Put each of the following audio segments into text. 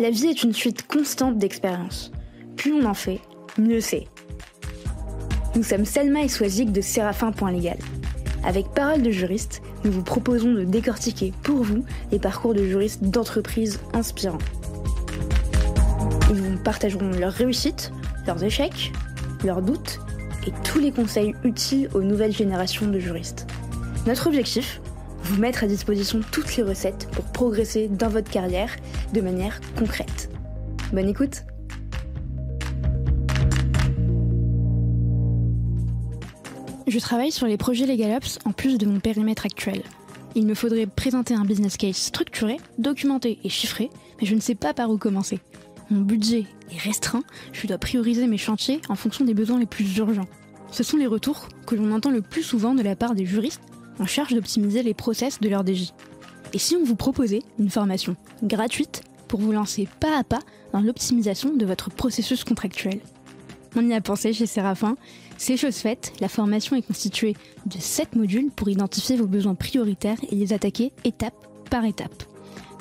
La vie est une suite constante d'expériences. Plus on en fait, mieux c'est. Nous sommes Selma et Swazik de Séraphin.légal. Avec Parole de juriste, nous vous proposons de décortiquer pour vous les parcours de juristes d'entreprises inspirants. Ils vous partageront leurs réussites, leurs échecs, leurs doutes et tous les conseils utiles aux nouvelles générations de juristes. Notre objectif, vous mettre à disposition toutes les recettes pour progresser dans votre carrière de manière concrète. Bonne écoute! Je travaille sur les projets LegalOps en plus de mon périmètre actuel. Il me faudrait présenter un business case structuré, documenté et chiffré, mais je ne sais pas par où commencer. Mon budget est restreint, je dois prioriser mes chantiers en fonction des besoins les plus urgents. Ce sont les retours que l'on entend le plus souvent de la part des juristes en charge d'optimiser les process de leur DJ. Et si on vous proposait une formation gratuite pour vous lancer pas à pas dans l'optimisation de votre processus contractuel? On y a pensé chez Séraphin. C'est chose faite, la formation est constituée de 7 modules pour identifier vos besoins prioritaires et les attaquer étape par étape.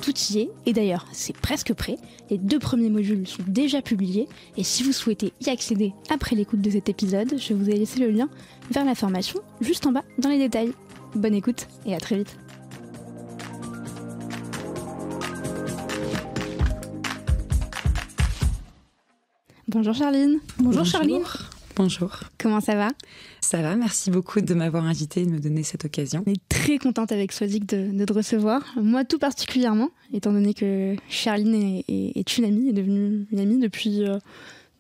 Tout y est, et d'ailleurs c'est presque prêt, les 2 premiers modules sont déjà publiés, et si vous souhaitez y accéder après l'écoute de cet épisode, je vous ai laissé le lien vers la formation juste en bas dans les détails. Bonne écoute et à très vite. Bonjour Charline. Bonjour Charline. Bonjour. Comment ça va? Ça va, merci beaucoup de m'avoir invitée et de me donner cette occasion. On est très contente avec Swazik de te recevoir. Moi tout particulièrement, étant donné que Charline est une amie, est devenue une amie depuis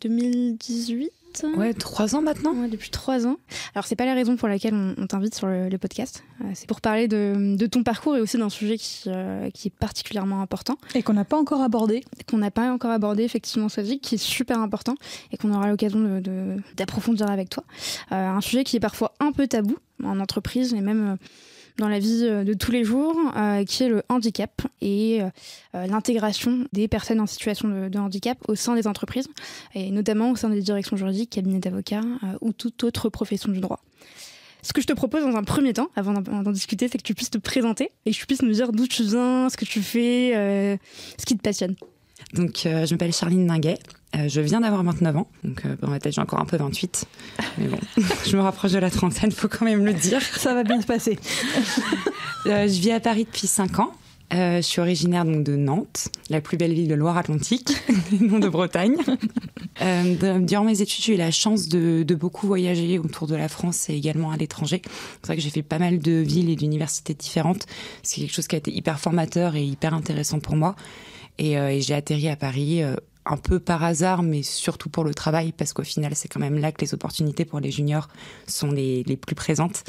2018. Ouais, 3 ans maintenant. Ouais, depuis 3 ans. Alors c'est pas la raison pour laquelle on t'invite sur le podcast. C'est pour parler de ton parcours et aussi d'un sujet qui est particulièrement important. Et qu'on n'a pas encore abordé. Qu'on n'a pas encore abordé, effectivement, Swazik, qui est super important et qu'on aura l'occasion d'approfondir avec toi. Un sujet qui est parfois un peu tabou en entreprise et même dans la vie de tous les jours, qui est le handicap et l'intégration des personnes en situation de handicap au sein des entreprises, et notamment au sein des directions juridiques, cabinets d'avocats ou toute autre profession du droit. Ce que je te propose dans un premier temps, avant d'en discuter, c'est que tu puisses te présenter et que tu puisses me dire d'où tu viens, ce que tu fais, ce qui te passionne. Donc, je m'appelle Charline Dinguet. Je viens d'avoir 29 ans, donc dans ma tête j'ai encore un peu 28, mais bon, je me rapproche de la trentaine, faut quand même le dire. Ça va bien se passer. Je vis à Paris depuis 5 ans. Je suis originaire donc de Nantes, la plus belle ville de Loire-Atlantique, non de Bretagne. Durant mes études, j'ai eu la chance de beaucoup voyager autour de la France et également à l'étranger. C'est vrai que j'ai fait pas mal de villes et d'universités différentes. C'est quelque chose qui a été hyper formateur et hyper intéressant pour moi. Et j'ai atterri à Paris un peu par hasard, mais surtout pour le travail, parce qu'au final, c'est quand même là que les opportunités pour les juniors sont les plus présentes.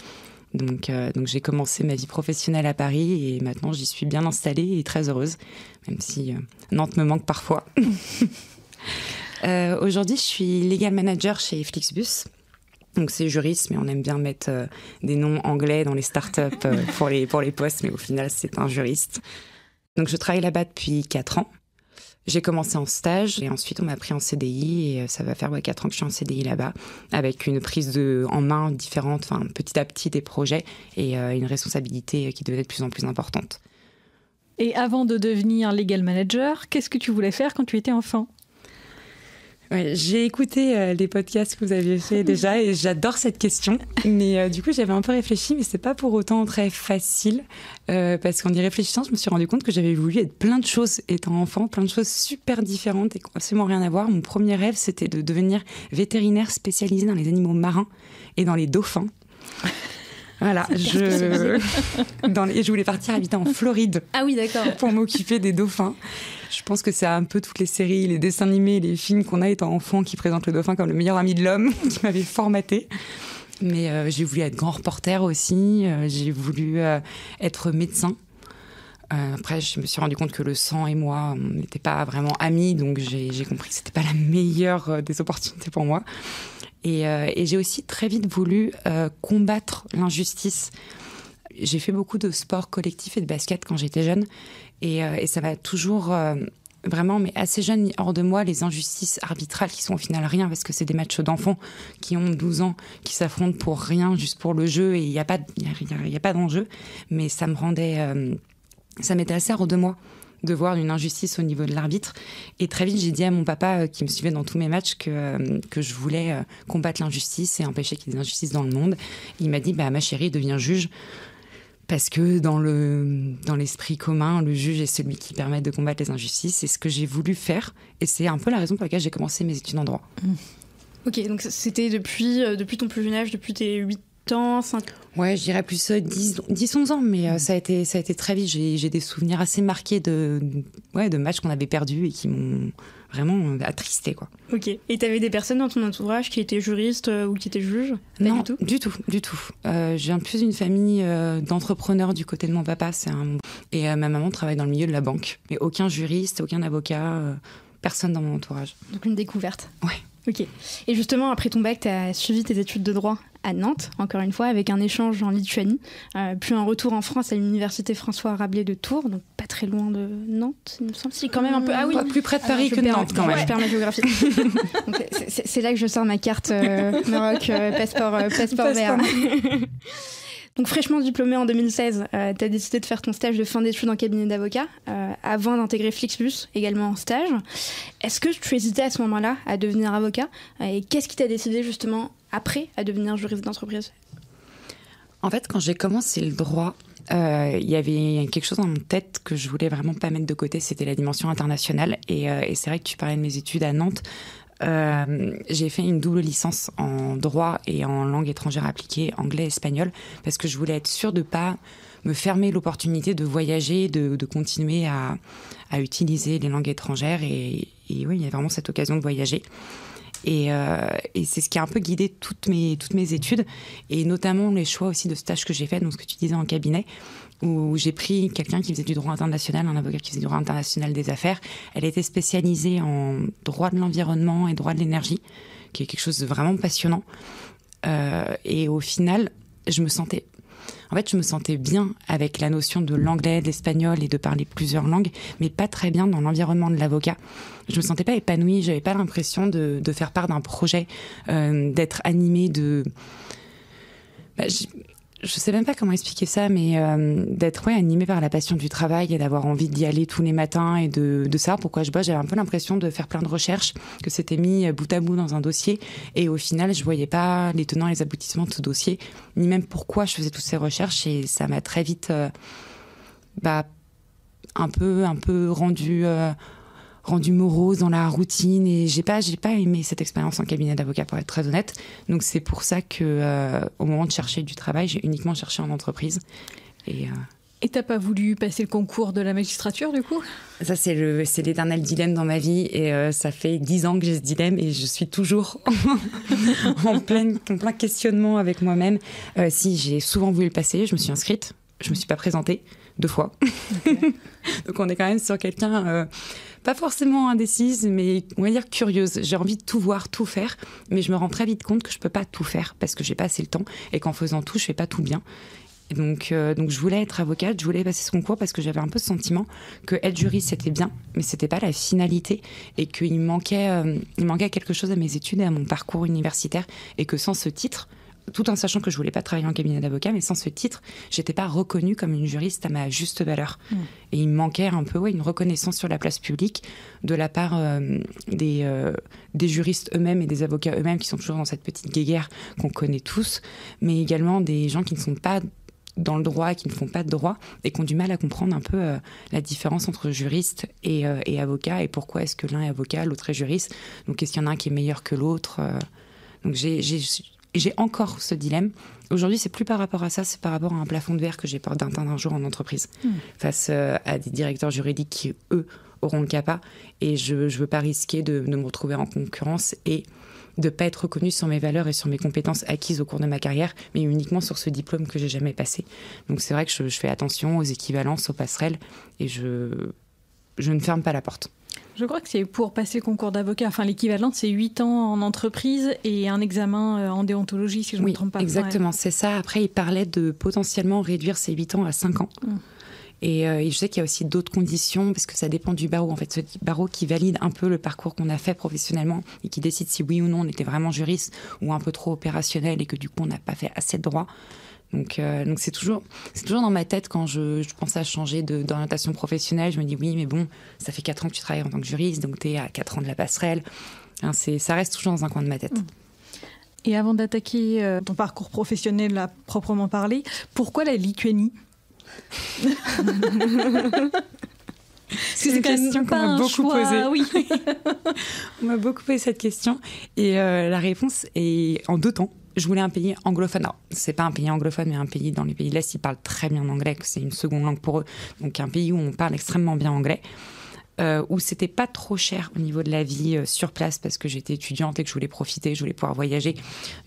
Donc j'ai commencé ma vie professionnelle à Paris et maintenant, j'y suis bien installée et très heureuse, même si Nantes me manque parfois. Aujourd'hui, je suis legal manager chez Flixbus. Donc c'est juriste, mais on aime bien mettre des noms anglais dans les startups pour les postes, mais au final, c'est un juriste. Donc je travaille là-bas depuis 4 ans. J'ai commencé en stage et ensuite on m'a pris en CDI et ça va faire 4 ans que je suis en CDI là-bas, avec une prise en main différente, enfin petit à petit des projets et une responsabilité qui devenait de plus en plus importante. Et avant de devenir legal manager, qu'est-ce que tu voulais faire quand tu étais enfant ? Ouais, j'ai écouté les podcasts que vous aviez fait déjà et j'adore cette question. Mais du coup, j'avais un peu réfléchi, mais c'est pas pour autant très facile. Parce qu'en y réfléchissant, je me suis rendu compte que j'avais voulu être plein de choses étant enfant, plein de choses super différentes et qui n'ont absolument rien à voir. Mon premier rêve, c'était de devenir vétérinaire spécialisé dans les animaux marins et dans les dauphins. Voilà, je voulais partir habiter en Floride. Ah oui, d'accord. Pour m'occuper des dauphins. Je pense que c'est un peu toutes les séries, les dessins animés, les films qu'on a étant enfant qui présentent le dauphin comme le meilleur ami de l'homme, qui m'avait formaté. Mais j'ai voulu être grand reporter aussi, j'ai voulu être médecin. Après, je me suis rendu compte que le sang et moi, on n'était pas vraiment amis, donc j'ai compris que c'était pas la meilleure des opportunités pour moi. Et j'ai aussi très vite voulu combattre l'injustice. J'ai fait beaucoup de sport collectif et de basket quand j'étais jeune. Et ça m'a toujours vraiment, mais assez jeune, mis hors de moi les injustices arbitrales qui sont au final rien, parce que c'est des matchs d'enfants qui ont 12 ans, qui s'affrontent pour rien, juste pour le jeu, et il n'y a pas d'enjeu. Mais ça me rendait... ça m'était assez hors de moi de voir une injustice au niveau de l'arbitre. Et très vite, j'ai dit à mon papa, qui me suivait dans tous mes matchs, que je voulais combattre l'injustice et empêcher qu'il y ait des injustices dans le monde. Il m'a dit, ma chérie, deviens juge. Parce que dans l'esprit commun, le juge est celui qui permet de combattre les injustices. C'est ce que j'ai voulu faire. Et c'est un peu la raison pour laquelle j'ai commencé mes études en droit. Ok, donc c'était depuis ton plus jeune âge, depuis tes 8 ans, 5 ans. Ouais, je dirais plus 10-11 ans, mais ça a été très vite. J'ai des souvenirs assez marqués de matchs qu'on avait perdus et qui m'ont vraiment attristé, quoi. Ok, et t'avais des personnes dans ton entourage qui étaient juristes ou qui étaient juges? Non, du tout. Je viens plus d'une famille d'entrepreneurs du côté de mon papa, et ma maman travaille dans le milieu de la banque. Mais aucun juriste, aucun avocat, personne dans mon entourage. Donc une découverte. Ouais. Ok. Et justement, après ton bac, tu as suivi tes études de droit à Nantes, encore une fois, avec un échange en Lituanie, puis un retour en France à l'université François Rabelais de Tours, donc pas très loin de Nantes, il me semble. Si, quand même un peu. Ah oui. Plus près de Paris que de Nantes, quand même. Je perds ma géographie. Donc, c'est là que je sors ma carte Maroc, passeport vert. Donc fraîchement diplômée en 2016, tu as décidé de faire ton stage de fin d'études en cabinet d'avocat avant d'intégrer Flixbus, également en stage. Est-ce que tu hésitais à ce moment-là à devenir avocat et qu'est-ce qui t'a décidé justement après à devenir juriste d'entreprise? En fait, quand j'ai commencé le droit, il y avait quelque chose dans mon tête que je voulais vraiment pas mettre de côté, c'était la dimension internationale. Et c'est vrai que tu parlais de mes études à Nantes. J'ai fait une double licence en droit et en langue étrangère appliquée, anglais et espagnol, parce que je voulais être sûre de ne pas me fermer l'opportunité de voyager, de continuer à utiliser les langues étrangères. Et oui, il y a vraiment cette occasion de voyager. Et c'est ce qui a un peu guidé toutes mes études, et notamment les choix aussi de stages que j'ai fait, donc ce que tu disais en cabinet, où j'ai pris quelqu'un qui faisait du droit international, un avocat qui faisait du droit international des affaires. Elle était spécialisée en droit de l'environnement et droit de l'énergie, qui est quelque chose de vraiment passionnant. Et au final, je me sentais bien avec la notion de l'anglais, de l'espagnol et de parler plusieurs langues, mais pas très bien dans l'environnement de l'avocat. Je me sentais pas épanouie, j'avais pas l'impression de faire part d'un projet, d'être animée de... je sais même pas comment expliquer ça, mais d'être animée par la passion du travail et d'avoir envie d'y aller tous les matins et de savoir pourquoi je bosse. J'avais un peu l'impression de faire plein de recherches, que c'était mis bout à bout dans un dossier, et au final je voyais pas les tenants et les aboutissements de ce dossier, ni même pourquoi je faisais toutes ces recherches, et ça m'a très vite un peu rendu morose dans la routine, et j'ai pas aimé cette expérience en cabinet d'avocat, pour être très honnête. Donc c'est pour ça que au moment de chercher du travail, j'ai uniquement cherché en entreprise. Et t'as pas voulu passer le concours de la magistrature, du coup? Ça, c'est l'éternel dilemme dans ma vie, et ça fait 10 ans que j'ai ce dilemme, et je suis toujours en plein questionnement avec moi-même. Si, j'ai souvent voulu le passer, je me suis inscrite, je me suis pas présentée 2 fois. Okay. Donc on est quand même sur quelqu'un... pas forcément indécise, mais on va dire curieuse. J'ai envie de tout voir, tout faire, mais je me rends très vite compte que je peux pas tout faire parce que j'ai pas assez le temps, et qu'en faisant tout, je fais pas tout bien. Et donc je voulais être avocate, je voulais passer ce concours parce que j'avais un peu ce sentiment que être juriste c'était bien, mais c'était pas la finalité, et qu'il manquait quelque chose à mes études et à mon parcours universitaire, et que sans ce titre, tout en sachant que je voulais pas travailler en cabinet d'avocat, mais sans ce titre, j'étais pas reconnue comme une juriste à ma juste valeur. Et il me manquait un peu une reconnaissance sur la place publique de la part des juristes eux-mêmes et des avocats eux-mêmes, qui sont toujours dans cette petite guéguerre qu'on connaît tous, mais également des gens qui ne sont pas dans le droit, qui ne font pas de droit, et qui ont du mal à comprendre un peu la différence entre juriste et avocat, et pourquoi est-ce que l'un est avocat, l'autre est juriste, donc est-ce qu'il y en a un qui est meilleur que l'autre. Donc j'ai encore ce dilemme. Aujourd'hui, c'est plus par rapport à ça, c'est par rapport à un plafond de verre que j'ai peur d'atteindre un jour en entreprise, face à des directeurs juridiques qui, eux, auront le CAPA, et je veux pas risquer de me retrouver en concurrence et de pas être reconnue sur mes valeurs et sur mes compétences acquises au cours de ma carrière, mais uniquement sur ce diplôme que j'ai jamais passé. Donc c'est vrai que je fais attention aux équivalences, aux passerelles, et je ne ferme pas la porte. Je crois que c'est pour passer le concours d'avocat, enfin l'équivalent, c'est 8 ans en entreprise et un examen en déontologie, si je ne me trompe pas. Exactement, c'est ça. Après, il parlait de potentiellement réduire ces 8 ans à 5 ans. Et je sais qu'il y a aussi d'autres conditions, parce que ça dépend du barreau. En fait, ce barreau qui valide un peu le parcours qu'on a fait professionnellement, et qui décide si oui ou non on était vraiment juriste ou un peu trop opérationnel, et que du coup on n'a pas fait assez de droit. Donc c'est toujours dans ma tête quand je pense à changer d'orientation professionnelle. Je me dis oui, mais bon, ça fait 4 ans que tu travailles en tant que juriste, donc tu es à 4 ans de la passerelle. Ça reste toujours dans un coin de ma tête. Et avant d'attaquer ton parcours professionnel à proprement parler, pourquoi la Lituanie? C'est une question qu'on m'a beaucoup posée. Oui. On m'a beaucoup posé cette question. Et la réponse est en 2 temps. Je voulais un pays anglophone. Alors, c'est pas un pays anglophone, mais un pays dans les pays de l'Est, ils parlent très bien anglais, que c'est une seconde langue pour eux. Donc, un pays où on parle extrêmement bien anglais. Où c'était pas trop cher au niveau de la vie sur place, parce que j'étais étudiante et que je voulais profiter, je voulais pouvoir voyager.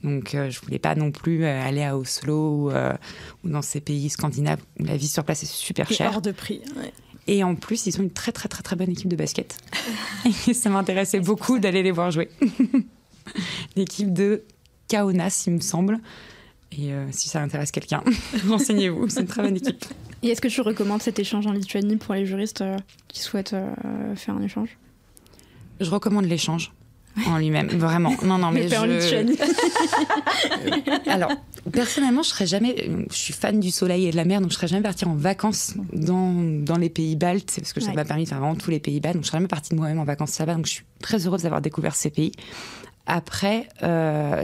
Donc, je voulais pas non plus aller à Oslo ou dans ces pays scandinaves où la vie sur place est super chère. Hors de prix, ouais. Et en plus, ils ont une très, très, très, très bonne équipe de basket. Et ça m'intéressait beaucoup d'aller les voir jouer. L'équipe de Kaunas, il me semble. Et si ça intéresse quelqu'un, renseignez-vous. C'est une très bonne équipe. Et est-ce que tu recommandes cet échange en Lituanie pour les juristes qui souhaitent faire un échange? Je recommande l'échange en lui-même, vraiment. Non, mais pas en Lituanie. Alors, personnellement, je suis fan du soleil et de la mer, donc je serais jamais partie en vacances dans les pays baltes, parce que ça m'a permis de faire vraiment tous les pays baltes, donc je serais jamais partie de moi-même en vacances là-bas, donc je suis très heureuse d'avoir découvert ces pays. Après,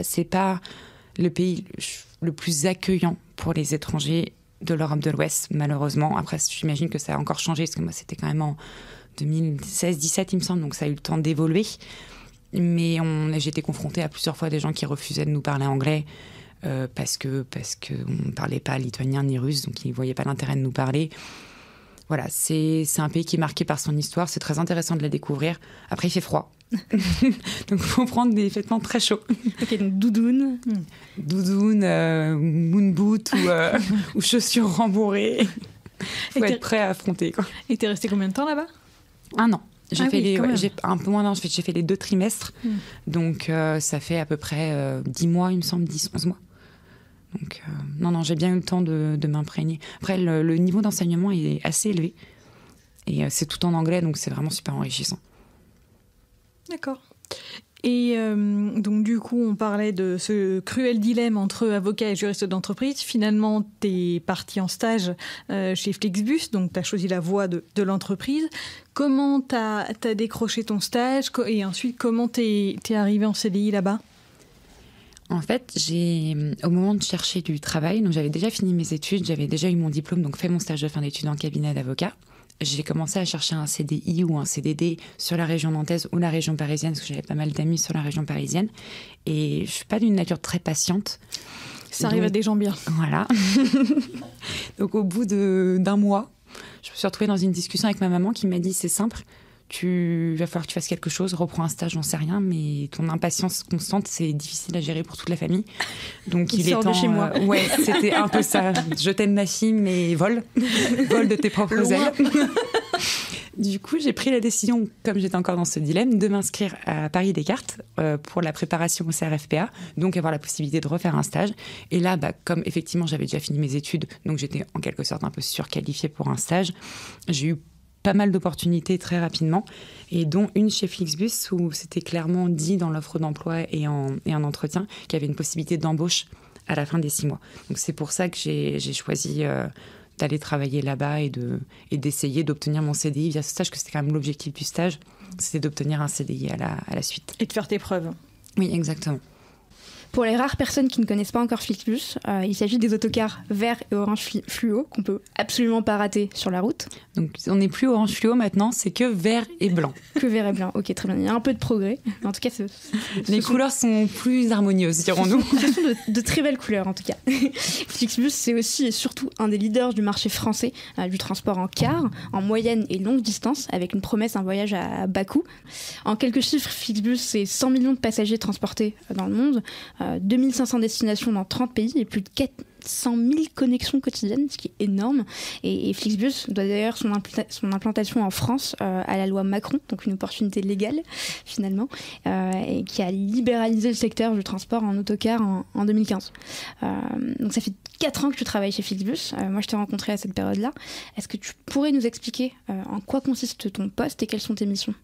c'est pas le pays le plus accueillant pour les étrangers de l'Europe de l'Ouest, malheureusement. Après, j'imagine que ça a encore changé, parce que moi, c'était quand même en 2016-17, il me semble, donc ça a eu le temps d'évoluer. Mais j'ai été confrontée à plusieurs fois des gens qui refusaient de nous parler anglais parce que on ne parlait pas lituanien ni russe, donc ils ne voyaient pas l'intérêt de nous parler. Voilà, c'est un pays qui est marqué par son histoire, c'est très intéressant de la découvrir. Après, il fait froid. Donc, il faut prendre des vêtements très chauds. Ok, donc doudoune. Moon boot ou chaussures rembourrées. Il faut être prêt à affronter, quoi. Et t'es restée combien de temps là-bas? 1 an. J'ai un peu moins d'un, j'ai fait les 2 trimestres. Donc, ça fait à peu près 10 mois, il me semble, 10-11 mois. Donc, non, j'ai bien eu le temps de m'imprégner. Après, le niveau d'enseignement est assez élevé. Et c'est tout en anglais, donc c'est vraiment super enrichissant. D'accord. Et donc, du coup, on parlait de ce cruel dilemme entre avocat et juriste d'entreprise. Finalement, tu es parti en stage chez Flixbus, donc tu as choisi la voie de l'entreprise. Comment tu as décroché ton stage et ensuite, comment tu es arrivé en CDI là-bas? En fait, au moment de chercher du travail, donc j'avais déjà fini mes études, j'avais déjà eu mon diplôme, donc fait mon stage de fin d'études en cabinet d'avocat. J'ai commencé à chercher un CDI ou un CDD sur la région nantaise ou la région parisienne, parce que j'avais pas mal d'amis sur la région parisienne. Et je suis pas d'une nature très patiente. Ça arrive à des gens bien. Voilà. Donc au bout d'un mois, je me suis retrouvée dans une discussion avec ma maman qui m'a dit, c'est simple, va falloir que tu fasses quelque chose, reprends un stage, j'en sais rien, mais ton impatience constante, c'est difficile à gérer pour toute la famille. Donc il est temps. De chez moi. Ouais, c'était un peu ça. Je t'aime ma fille, mais vole de tes propres ailes. Du coup, j'ai pris la décision, comme j'étais encore dans ce dilemme, de m'inscrire à Paris Descartes pour la préparation au CRFPA, donc avoir la possibilité de refaire un stage. Et là, comme effectivement j'avais déjà fini mes études, donc j'étais en quelque sorte un peu surqualifiée pour un stage, j'ai eu pas mal d'opportunités très rapidement, et dont une chez Flixbus où c'était clairement dit dans l'offre d'emploi et en entretien qu'il y avait une possibilité d'embauche à la fin des 6 mois. Donc c'est pour ça que j'ai choisi d'aller travailler là-bas et d'essayer d'obtenir mon CDI via ce stage, que c'était quand même l'objectif du stage, c'était d'obtenir un CDI à la suite. Et de faire tes preuves. Oui, exactement. Pour les rares personnes qui ne connaissent pas encore Flixbus, il s'agit des autocars verts et orange fluo qu'on peut absolument pas rater sur la route. Donc on n'est plus orange fluo maintenant, c'est que vert et blanc. Que vert et blanc, ok, très bien. Il y a un peu de progrès. En tout cas, les couleurs sont plus harmonieuses, dirons-nous. Ce sont de très belles couleurs, en tout cas. Flixbus, c'est aussi et surtout un des leaders du marché français du transport en car, en moyenne et longue distance, avec une promesse d'un voyage à bas coût. En quelques chiffres, Flixbus, c'est 100 millions de passagers transportés dans le monde, 2500 destinations dans 30 pays et plus de 400 000 connexions quotidiennes, ce qui est énorme. Et Flixbus doit d'ailleurs son implantation en France à la loi Macron, donc une opportunité légale finalement, et qui a libéralisé le secteur du transport en autocar en 2015. Donc ça fait 4 ans que tu travailles chez Flixbus. Moi, je t'ai rencontré à cette période-là. Est-ce que tu pourrais nous expliquer en quoi consiste ton poste et quelles sont tes missions ?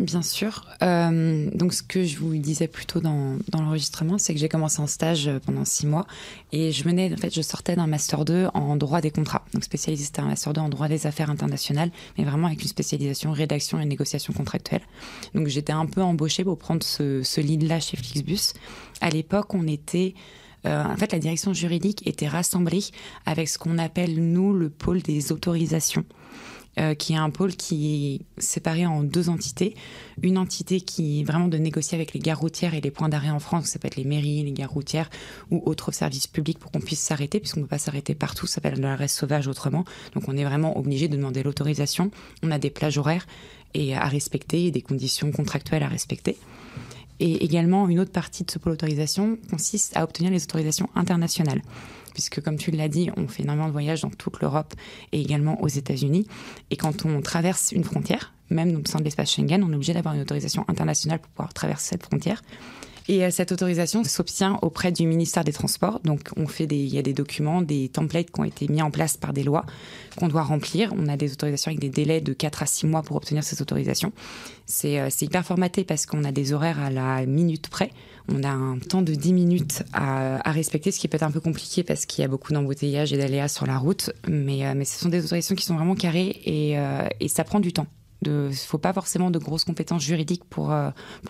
Bien sûr. Donc, ce que je vous disais plus tôt dans l'enregistrement, c'est que j'ai commencé en stage pendant 6 mois et je sortais d'un Master 2 en droit des contrats. Donc, spécialisé, c'était un Master 2 en droit des affaires internationales, mais vraiment avec une spécialisation rédaction et négociation contractuelle. Donc, j'étais un peu embauchée pour prendre ce lead-là chez Flixbus. À l'époque, on était... en fait, la direction juridique était rassemblée avec ce qu'on appelle, nous, le pôle des autorisations. Qui est un pôle qui est séparé en 2 entités. Une entité qui est vraiment de négocier avec les gares routières et les points d'arrêt en France, ça peut être les mairies, les gares routières ou autres services publics pour qu'on puisse s'arrêter, puisqu'on ne peut pas s'arrêter partout, ça s'appelle l'arrêt sauvage autrement. Donc on est vraiment obligé de demander l'autorisation. On a des plages horaires à respecter et des conditions contractuelles à respecter. Et également, une autre partie de ce pôle autorisation consiste à obtenir les autorisations internationales. Puisque, comme tu l'as dit, on fait énormément de voyages dans toute l'Europe et également aux États-Unis. Et quand on traverse une frontière, même au sein de l'espace Schengen, on est obligé d'avoir une autorisation internationale pour pouvoir traverser cette frontière. Et cette autorisation s'obtient auprès du ministère des Transports. Donc, il y a des documents, des templates qui ont été mis en place par des lois qu'on doit remplir. On a des autorisations avec des délais de 4 à 6 mois pour obtenir ces autorisations. C'est hyper formaté parce qu'on a des horaires à la minute près. On a un temps de 10 minutes à respecter, ce qui peut être un peu compliqué parce qu'il y a beaucoup d'embouteillages et d'aléas sur la route. Mais ce sont des autorisations qui sont vraiment carrées et ça prend du temps. Il ne faut pas forcément de grosses compétences juridiques pour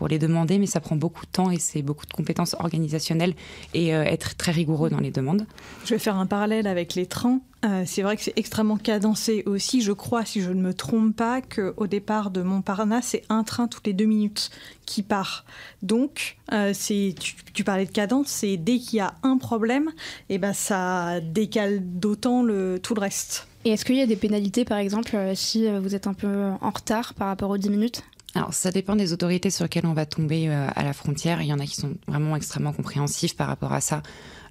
les demander, mais ça prend beaucoup de temps et c'est beaucoup de compétences organisationnelles et être très rigoureux dans les demandes. Je vais faire un parallèle avec les trains. C'est vrai que c'est extrêmement cadencé aussi. Je crois, si je ne me trompe pas, qu'au départ de Montparnasse, c'est un train toutes les 2 minutes qui part. Donc, tu parlais de cadence, c'est dès qu'il y a un problème, ça décale d'autant tout le reste. Et est-ce qu'il y a des pénalités, par exemple, si vous êtes un peu en retard par rapport aux 10 minutes ? Alors, ça dépend des autorités sur lesquelles on va tomber à la frontière. Il y en a qui sont vraiment extrêmement compréhensifs par rapport à ça.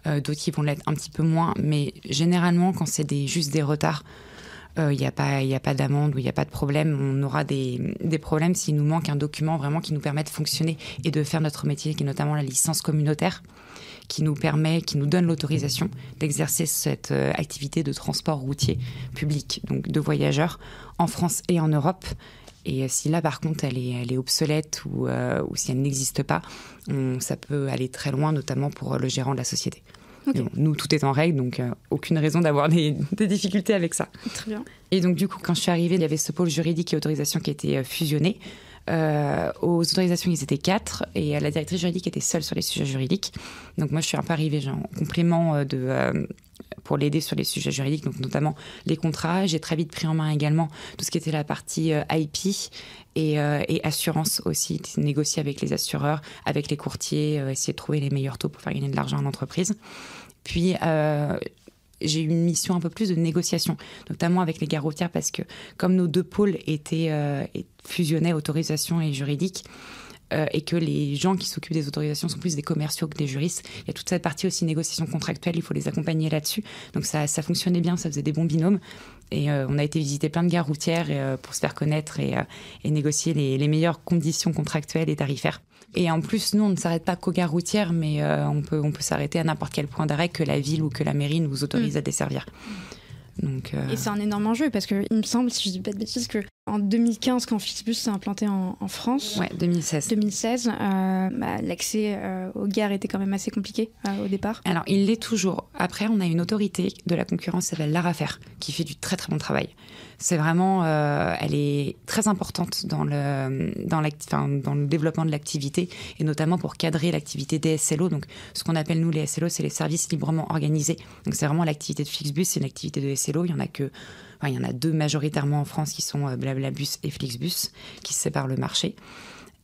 D'autres qui vont l'être un petit peu moins. Mais généralement, quand c'est juste des retards, il n'y a pas d'amende ou il n'y a pas de problème. On aura des problèmes s'il nous manque un document vraiment qui nous permet de fonctionner et de faire notre métier, qui est notamment la licence communautaire, qui nous donne l'autorisation d'exercer cette activité de transport routier public, donc de voyageurs, en France et en Europe. Et si là, par contre, elle est obsolète ou si elle n'existe pas, ça peut aller très loin, notamment pour le gérant de la société. Okay. Bon, nous, tout est en règle, donc aucune raison d'avoir des difficultés avec ça. Très bien. Et donc, du coup, quand je suis arrivée, il y avait ce pôle juridique et autorisation qui était fusionné. Aux autorisations, ils étaient 4 et la directrice juridique était seule sur les sujets juridiques. Donc moi, je suis un peu arrivée en complément pour l'aider sur les sujets juridiques, donc notamment les contrats. J'ai très vite pris en main également tout ce qui était la partie IP et assurance aussi, négocier avec les assureurs, avec les courtiers, essayer de trouver les meilleurs taux pour faire gagner de l'argent à l'entreprise. Puis j'ai eu une mission un peu plus de négociation, notamment avec les gares routières, parce que comme nos 2 pôles fusionnaient autorisation et juridique, et que les gens qui s'occupent des autorisations sont plus des commerciaux que des juristes, il y a toute cette partie aussi négociation contractuelle, il faut les accompagner là-dessus. Donc ça fonctionnait bien, ça faisait des bons binômes. Et on a été visiter plein de gares routières pour se faire connaître et négocier les meilleures conditions contractuelles et tarifaires. Et en plus, nous, on ne s'arrête pas qu'aux gares routières, mais on peut s'arrêter à n'importe quel point d'arrêt que la ville ou que la mairie nous autorise à desservir. Donc, Et c'est un énorme enjeu parce qu'il me semble, si je dis pas de bêtises, qu'en 2015, quand Flixbus s'est implanté en France... Ouais, 2016. L'accès aux gares était quand même assez compliqué au départ. Alors, il l'est toujours. Après, on a une autorité de la concurrence qui s'appelle l'ARAFER, qui fait du très très bon travail. C'est vraiment... elle est très importante dans le développement de l'activité et notamment pour cadrer l'activité des SLO. Donc, ce qu'on appelle, nous, les SLO, c'est les services librement organisés. Donc, c'est vraiment l'activité de Flixbus, c'est une activité de SLO. Il y en a 2 majoritairement en France qui sont Blablabus et Flixbus, qui séparent le marché.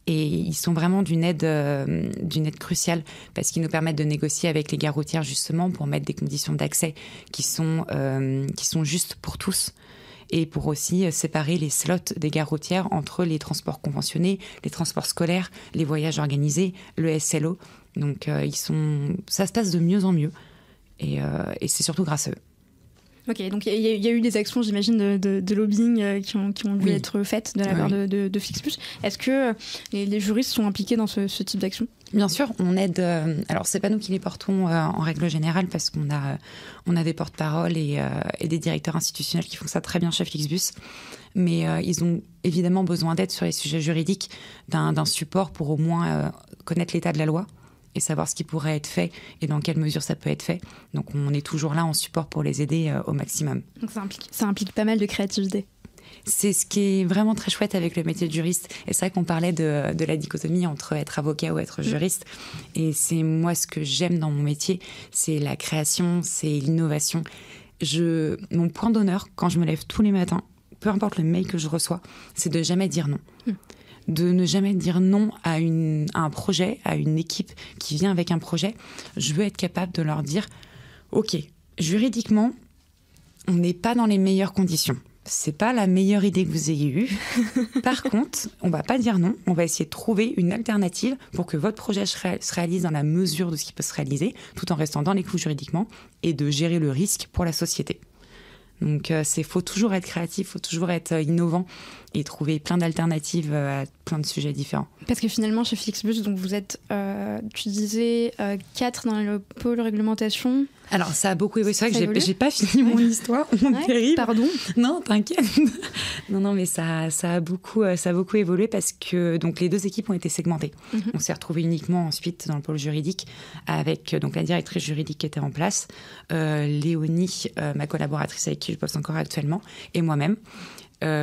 Et ils sont vraiment d'une aide cruciale parce qu'ils nous permettent de négocier avec les gares routières justement pour mettre des conditions d'accès qui sont justes pour tous et pour aussi séparer les slots des gares routières entre les transports conventionnés, les transports scolaires, les voyages organisés, le SLO. Donc ça se passe de mieux en mieux et c'est surtout grâce à eux. Ok, donc il y a eu des actions, j'imagine, de lobbying qui ont dû être faites de la part de Flixbus. Est-ce que les juristes sont impliqués dans ce type d'action ? Bien sûr, on aide. Alors, c'est pas nous qui les portons en règle générale, parce qu'on a des porte-paroles et des directeurs institutionnels qui font ça très bien chez Flixbus. Mais ils ont évidemment besoin d'aide sur les sujets juridiques, d'un support pour au moins connaître l'état de la loi et savoir ce qui pourrait être fait et dans quelle mesure ça peut être fait. Donc, on est toujours là en support pour les aider au maximum. Donc, ça implique pas mal de créativité. C'est ce qui est vraiment très chouette avec le métier de juriste. Et c'est vrai qu'on parlait de la dichotomie entre être avocat ou être juriste. Et c'est moi ce que j'aime dans mon métier, c'est la création, c'est l'innovation. Mon point d'honneur, quand je me lève tous les matins, peu importe le mail que je reçois, c'est de jamais dire non. De ne jamais dire non à un projet, à une équipe qui vient avec un projet. Je veux être capable de leur dire « Ok, juridiquement, on n'est pas dans les meilleures conditions. C'est pas la meilleure idée que vous ayez eue. Par contre, on va pas dire non. On va essayer de trouver une alternative pour que votre projet se réalise dans la mesure de ce qui peut se réaliser, tout en restant dans les clous juridiquement, et de gérer le risque pour la société. » Donc, faut toujours être créatif, faut toujours être innovant et trouver plein d'alternatives à plein de sujets différents. Parce que finalement, chez Flixbus, donc vous êtes, tu disais, 4 dans le pôle réglementation. Alors, ça a beaucoup évolué. C'est vrai que j'ai pas fini mon histoire. Terrible. Pardon. Non, t'inquiète. Non, mais ça a beaucoup évolué parce que donc, les 2 équipes ont été segmentées. On s'est retrouvés uniquement ensuite dans le pôle juridique avec donc, la directrice juridique qui était en place, Léonie, ma collaboratrice avec qui je bosse encore actuellement, et moi-même.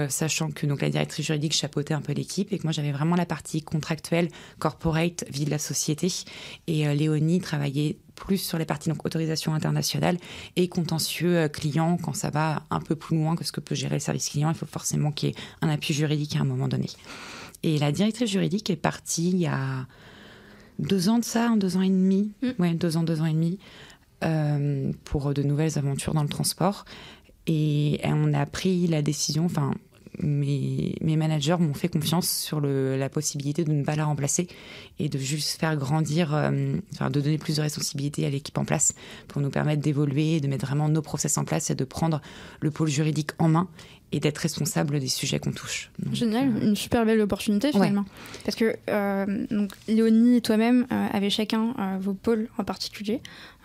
Sachant que donc, la directrice juridique chapeautait un peu l'équipe et que moi j'avais vraiment la partie contractuelle, corporate, vie de la société, et Léonie travaillait plus sur les parties donc autorisation internationale et contentieux client. Quand ça va un peu plus loin que ce que peut gérer le service client, il faut forcément qu'il y ait un appui juridique à un moment donné. Et la directrice juridique est partie il y a 2 ans de ça, 2 ans et demi, 2 ans et demi, pour de nouvelles aventures dans le transport. Et on a pris la décision, enfin, mes managers m'ont fait confiance sur la possibilité de ne pas la remplacer et de juste faire grandir, de donner plus de responsabilité à l'équipe en place pour nous permettre d'évoluer, de mettre vraiment nos process en place et de prendre le pôle juridique en main et d'être responsable des sujets qu'on touche. Donc, génial, une super belle opportunité finalement. Ouais. Parce que donc, Léonie et toi-même avez chacun vos pôles en particulier.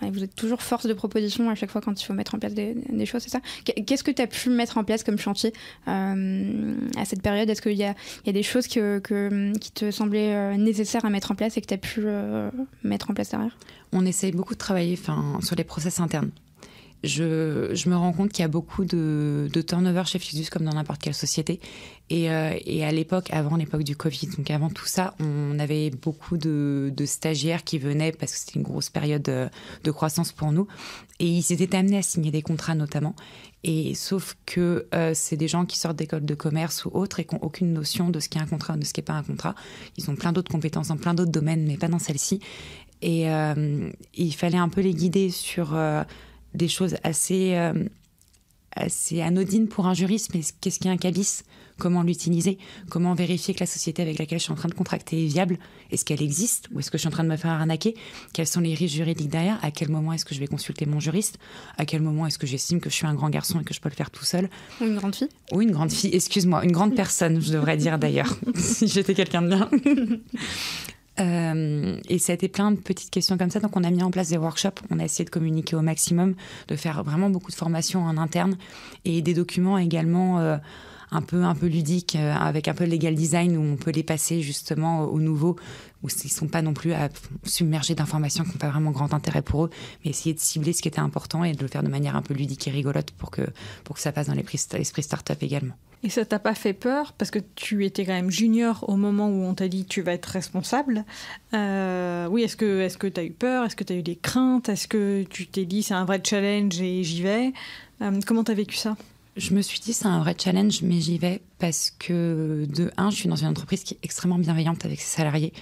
Et vous êtes toujours force de proposition à chaque fois quand il faut mettre en place des choses, c'est ça ? Qu'est-ce que tu as pu mettre en place comme chantier à cette période ? Est-ce qu'il y a des choses qui te semblaient nécessaires à mettre en place et que tu as pu mettre en place derrière ? On essaye beaucoup de travailler sur les process internes. Je me rends compte qu'il y a beaucoup de turnover chez Flixbus comme dans n'importe quelle société. Et à l'époque, avant l'époque du Covid, donc avant tout ça, on avait beaucoup de stagiaires qui venaient parce que c'était une grosse période de croissance pour nous. Et ils étaient amenés à signer des contrats notamment. Et sauf que c'est des gens qui sortent d'écoles de commerce ou autres et qui n'ont aucune notion de ce qu'est un contrat ou de ce qu'est pas un contrat. Ils ont plein d'autres compétences dans plein d'autres domaines, mais pas dans celle-ci. Et il fallait un peu les guider sur des choses assez anodines pour un juriste, mais qu'est-ce qu'est un cabis ? Comment l'utiliser ? Comment vérifier que la société avec laquelle je suis en train de contracter est viable ? Est-ce qu'elle existe ? Ou est-ce que je suis en train de me faire arnaquer ? Quels sont les risques juridiques derrière ? À quel moment est-ce que je vais consulter mon juriste ? À quel moment est-ce que j'estime que je suis un grand garçon et que je peux le faire tout seul ? Ou une grande fille ? Ou une grande fille, excuse-moi, une grande personne, je devrais dire d'ailleurs, si j'étais quelqu'un de bien. Et ça a été plein de petites questions comme ça. Donc on a mis en place des workshops, on a essayé de communiquer au maximum, de faire vraiment beaucoup de formations en interne et des documents également un peu ludiques, avec un peu de legal design où on peut les passer justement aux nouveaux, où ils ne sont pas non plus submergés d'informations qui n'ont pas vraiment grand intérêt pour eux, mais essayer de cibler ce qui était important et de le faire de manière un peu ludique et rigolote pour que ça passe dans l'esprit start-up également. Et ça t'a pas fait peur parce que tu étais quand même junior au moment où on t'a dit tu vas être responsable. Oui, est-ce que tu as eu peur ? Est-ce que tu as eu des craintes ? Est-ce que tu t'es dit c'est un vrai challenge et j'y vais ? Comment tu as vécu ça ? Je me suis dit c'est un vrai challenge, mais j'y vais parce que de un, je suis dans une entreprise qui est extrêmement bienveillante avec ses salariés.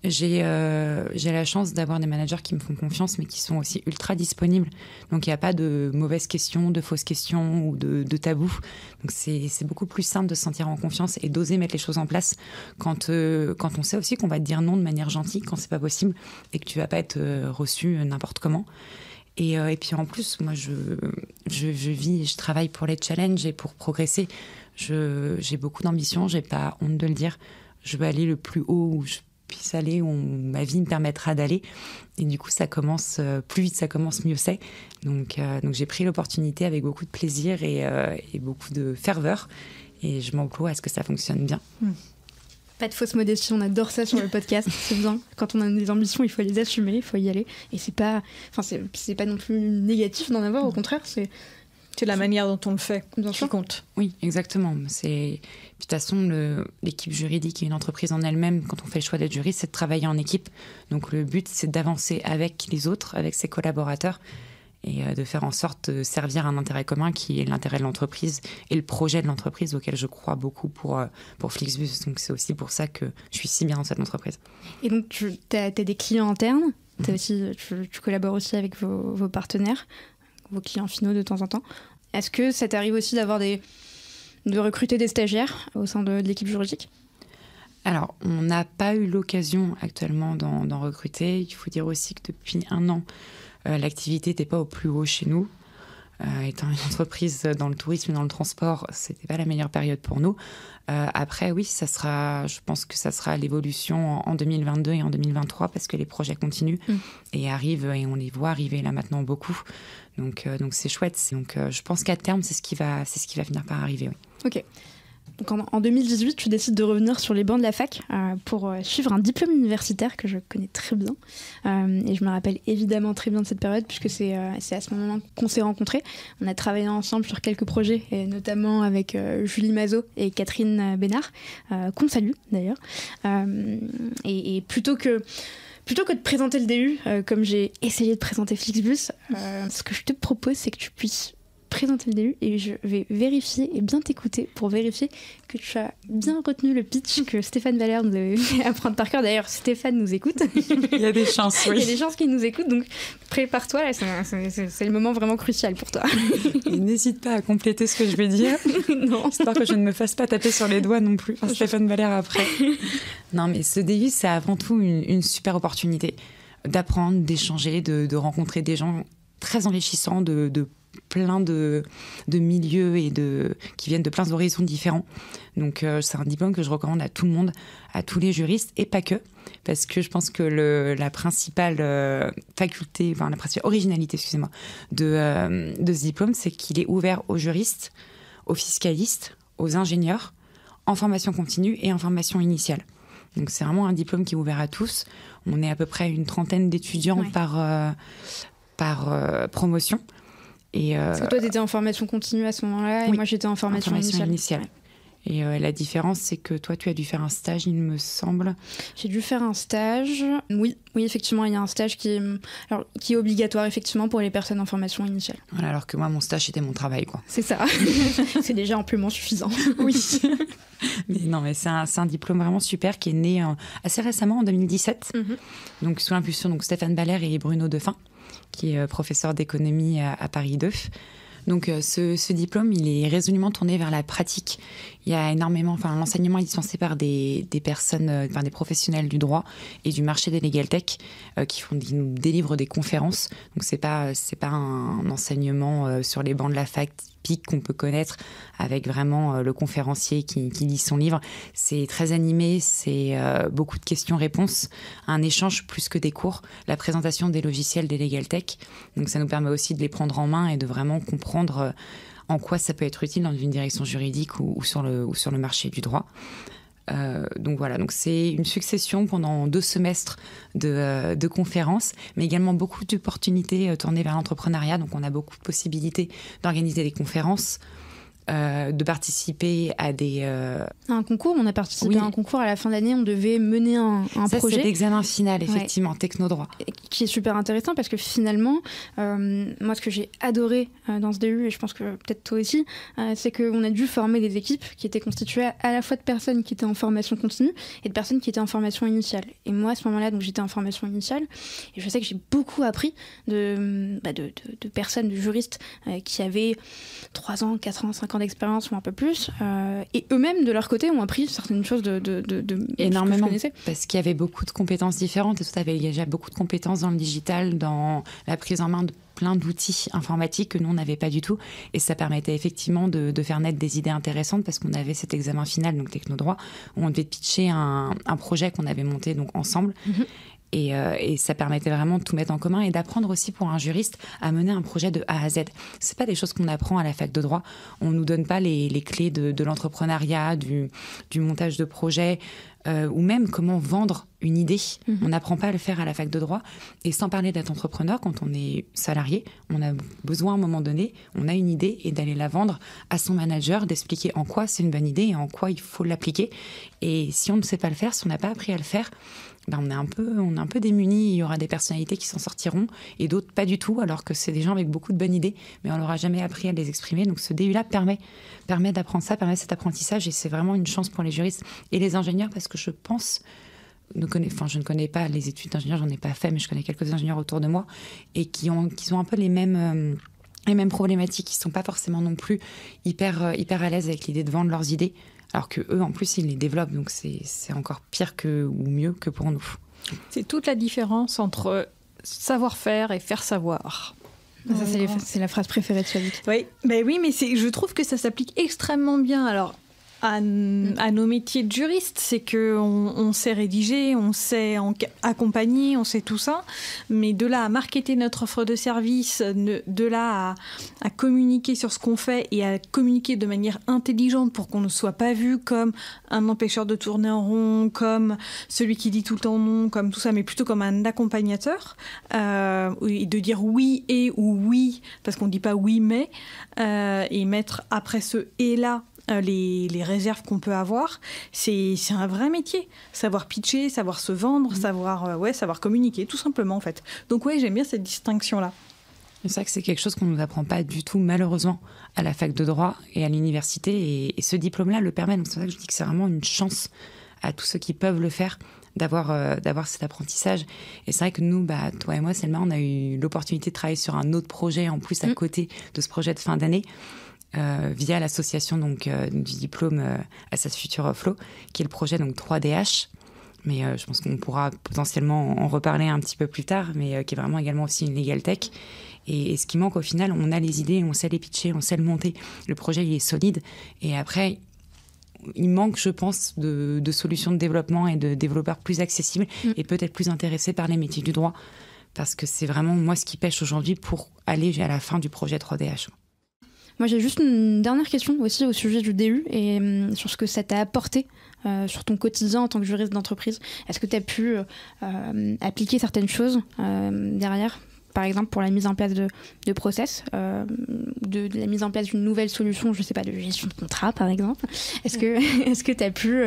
J'ai la chance d'avoir des managers qui me font confiance, mais qui sont aussi ultra disponibles. Donc, il n'y a pas de mauvaises questions, de fausses questions ou de tabous. Donc, c'est beaucoup plus simple de se sentir en confiance et d'oser mettre les choses en place quand on sait aussi qu'on va te dire non de manière gentille quand c'est pas possible et que tu vas pas être reçu n'importe comment. Et puis en plus, moi, je vis et je travaille pour les challenges et pour progresser. J'ai beaucoup d'ambition, j'ai pas honte de le dire. Je veux aller le plus haut où je puisse aller, où ma vie me permettra d'aller. Et du coup, ça commence plus vite, ça commence mieux c'est. Donc j'ai pris l'opportunité avec beaucoup de plaisir et beaucoup de ferveur. Et je m'emploie à ce que ça fonctionne bien. Pas de fausse modestie, on adore ça sur le podcast, c'est bien. Quand on a des ambitions, il faut les assumer, il faut y aller. Et c'est pas non plus négatif d'en avoir, au contraire, c'est la manière dont on le fait qui compte. Oui, exactement. Puis, de toute façon, l'équipe juridique et une entreprise en elle-même, quand on fait le choix d'être juriste, c'est de travailler en équipe. Donc le but, c'est d'avancer avec les autres, avec ses collaborateurs, et de faire en sorte de servir un intérêt commun qui est l'intérêt de l'entreprise et le projet de l'entreprise auquel je crois beaucoup pour Flixbus. Donc c'est aussi pour ça que je suis si bien dans cette entreprise. Et donc tu as des clients internes, tu collabores aussi avec vos partenaires, vos clients finaux de temps en temps. Est-ce que ça t'arrive aussi de recruter des stagiaires au sein de l'équipe juridique ? Alors, on n'a pas eu l'occasion actuellement d'en recruter. Il faut dire aussi que depuis 1 an, l'activité n'était pas au plus haut chez nous. Étant une entreprise dans le tourisme et dans le transport, c'était pas la meilleure période pour nous. Après, oui, je pense que ça sera l'évolution en 2022 et en 2023 parce que les projets continuent et arrivent et on les voit arriver là maintenant beaucoup. Donc c'est chouette. Donc je pense qu'à terme, c'est ce qui va finir par arriver. Oui. Ok. Donc en 2018, tu décides de revenir sur les bancs de la fac pour suivre un diplôme universitaire que je connais très bien. Et je me rappelle évidemment très bien de cette période puisque c'est à ce moment-là qu'on s'est rencontrés. On a travaillé ensemble sur quelques projets, et notamment avec Julie Mazot et Catherine Bénard, qu'on salue d'ailleurs. Et plutôt que de présenter le DU, comme j'ai essayé de présenter Flixbus, ce que je te propose, c'est que tu puisses présenter le DU et je vais vérifier et bien t'écouter pour vérifier que tu as bien retenu le pitch que Stéphane Valère nous avait fait apprendre par cœur. D'ailleurs, Stéphane nous écoute. Il y a des chances, oui. Il y a des chances qu'il nous écoute, donc prépare-toi, là, c'est le moment vraiment crucial pour toi. Et n'hésite pas à compléter ce que je vais dire, non. Histoire que je ne me fasse pas taper sur les doigts non plus par Stéphane Valère après. Non, mais ce DU, c'est avant tout une super opportunité d'apprendre, d'échanger, de rencontrer des gens très enrichissants, de plein de milieux et qui viennent de plein d'horizons différents. Donc c'est un diplôme que je recommande à tout le monde, à tous les juristes et pas que, parce que je pense que la principale la principale originalité, excusez-moi, de ce diplôme, c'est qu'il est ouvert aux juristes, aux fiscalistes, aux ingénieurs, en formation continue et en formation initiale. Donc c'est vraiment un diplôme qui est ouvert à tous. On est à peu près une 30aine d'étudiants par promotion. Parce que toi, tu étais en formation continue à ce moment-là, et moi, j'étais en formation initiale. Ouais. Et la différence, c'est que toi, tu as dû faire un stage, il me semble. J'ai dû faire un stage. Oui, effectivement, il y a un stage qui est obligatoire, effectivement, pour les personnes en formation initiale. Voilà, alors que moi, mon stage, c'était mon travail, quoi. C'est ça. C'est déjà amplement suffisant. Oui. Mais c'est un diplôme vraiment super qui est né assez récemment, en 2017. Donc, sous l'impulsion de Stéphane Valère et Bruno Defin, qui est professeur d'économie à Paris 2. Donc ce diplôme, il est résolument tourné vers la pratique. Il y a énormément, l'enseignement est dispensé par des personnes, par des professionnels du droit et du marché des legal tech qui nous délivrent des conférences. Donc c'est pas un enseignement sur les bancs de la fac typique qu'on peut connaître avec vraiment le conférencier qui lit son livre. C'est très animé, c'est beaucoup de questions-réponses, un échange plus que des cours, la présentation des logiciels des legal tech. Donc ça nous permet aussi de les prendre en main et de vraiment comprendre en quoi ça peut être utile dans une direction juridique ou sur le marché du droit. Donc voilà, donc c'est une succession pendant 2 semestres de conférences, mais également beaucoup d'opportunités tournées vers l'entrepreneuriat. Donc on a beaucoup de possibilités d'organiser des conférences, de participer à un concours. On a participé à un concours à la fin d'année. On devait mener un projet. C'est l'examen final, effectivement, technodroit. Qui est super intéressant parce que finalement, moi, ce que j'ai adoré dans ce DU, et je pense que peut-être toi aussi, c'est qu'on a dû former des équipes qui étaient constituées à la fois de personnes qui étaient en formation continue et de personnes qui étaient en formation initiale. Et moi, à ce moment-là, donc j'étais en formation initiale et je sais que j'ai beaucoup appris de personnes, de juristes qui avaient 3 ans, 4 ans, 5 ans ans d'expérience ou un peu plus, et eux-mêmes, de leur côté, ont appris certaines choses de énormément, ce que je connaissais. parce qu'il y avait beaucoup de compétences différentes, et toi, tu avais déjà beaucoup de compétences dans le digital, dans la prise en main de plein d'outils informatiques que nous, on n'avait pas du tout. Et ça permettait effectivement de faire naître des idées intéressantes parce qu'on avait cet examen final, donc Technodroit, où on devait pitcher un projet qu'on avait monté donc, ensemble. Et ça permettait vraiment de tout mettre en commun et d'apprendre aussi pour un juriste à mener un projet de A à Z. C'est pas des choses qu'on apprend à la fac de droit. On nous donne pas les clés de l'entrepreneuriat, du montage de projet, ou même comment vendre une idée. On n'apprend pas à le faire à la fac de droit. Et sans parler d'être entrepreneur, quand on est salarié, on a besoin à un moment donné, on a une idée et d'aller la vendre à son manager, d'expliquer en quoi c'est une bonne idée et en quoi il faut l'appliquer. Et si on ne sait pas le faire, si on n'a pas appris à le faire, ben on est un peu démunis. Il y aura des personnalités qui s'en sortiront et d'autres pas du tout, alors que c'est des gens avec beaucoup de bonnes idées, mais on n'aura jamais appris à les exprimer. Donc ce DU-là permet d'apprendre ça, permet cet apprentissage, et c'est vraiment une chance pour les juristes et les ingénieurs, parce que je pense, je ne connais pas les études d'ingénieur, j'en ai pas fait, mais je connais quelques ingénieurs autour de moi et qui ont un peu les mêmes problématiques, qui sont pas forcément non plus hyper à l'aise avec l'idée de vendre leurs idées. Alors qu'eux, en plus, ils les développent, donc c'est encore pire ou mieux que pour nous. C'est toute la différence entre savoir-faire et faire savoir. Ça, c'est la phrase préférée de Chavik. Oui, mais je trouve que ça s'applique extrêmement bien. Alors, à nos métiers de juriste, c'est qu'on sait rédiger, on sait accompagner, on sait tout ça, mais de là à marketer notre offre de service, de là à communiquer sur ce qu'on fait et à communiquer de manière intelligente pour qu'on ne soit pas vu comme un empêcheur de tourner en rond, comme celui qui dit tout le temps non, comme tout ça, mais plutôt comme un accompagnateur, et de dire oui et ou oui, parce qu'on ne dit pas oui mais, et mettre après ce et là les réserves qu'on peut avoir, c'est un vrai métier. Savoir pitcher, savoir se vendre, savoir communiquer, tout simplement en fait. Donc ouais, j'aime bien cette distinction-là. C'est vrai que c'est quelque chose qu'on ne nous apprend pas du tout, malheureusement, à la fac de droit et à l'université. Et ce diplôme-là le permet. Donc c'est vrai que je dis que c'est vraiment une chance à tous ceux qui peuvent le faire d'avoir cet apprentissage. Et c'est vrai que nous, toi et moi, Selma, on a eu l'opportunité de travailler sur un autre projet en plus à côté de ce projet de fin d'année. Via l'association donc du diplôme Assas Future Flow, qui est le projet donc 3DH, mais je pense qu'on pourra potentiellement en reparler un petit peu plus tard, mais qui est vraiment également aussi une legal tech. Et ce qui manque au final, on a les idées, on sait les pitcher, on sait le monter, le projet il est solide, et après il manque, je pense, de solutions de développement et de développeurs plus accessibles et peut-être plus intéressés par les métiers du droit, parce que c'est vraiment moi ce qui pêche aujourd'hui pour aller à la fin du projet 3DH. Moi, j'ai juste une dernière question aussi au sujet du DU et sur ce que ça t'a apporté sur ton quotidien en tant que juriste d'entreprise. Est-ce que tu as pu appliquer certaines choses derrière, par exemple pour la mise en place de process, de la mise en place d'une nouvelle solution, je ne sais pas, de gestion de contrat par exemple. Est-ce que tu as pu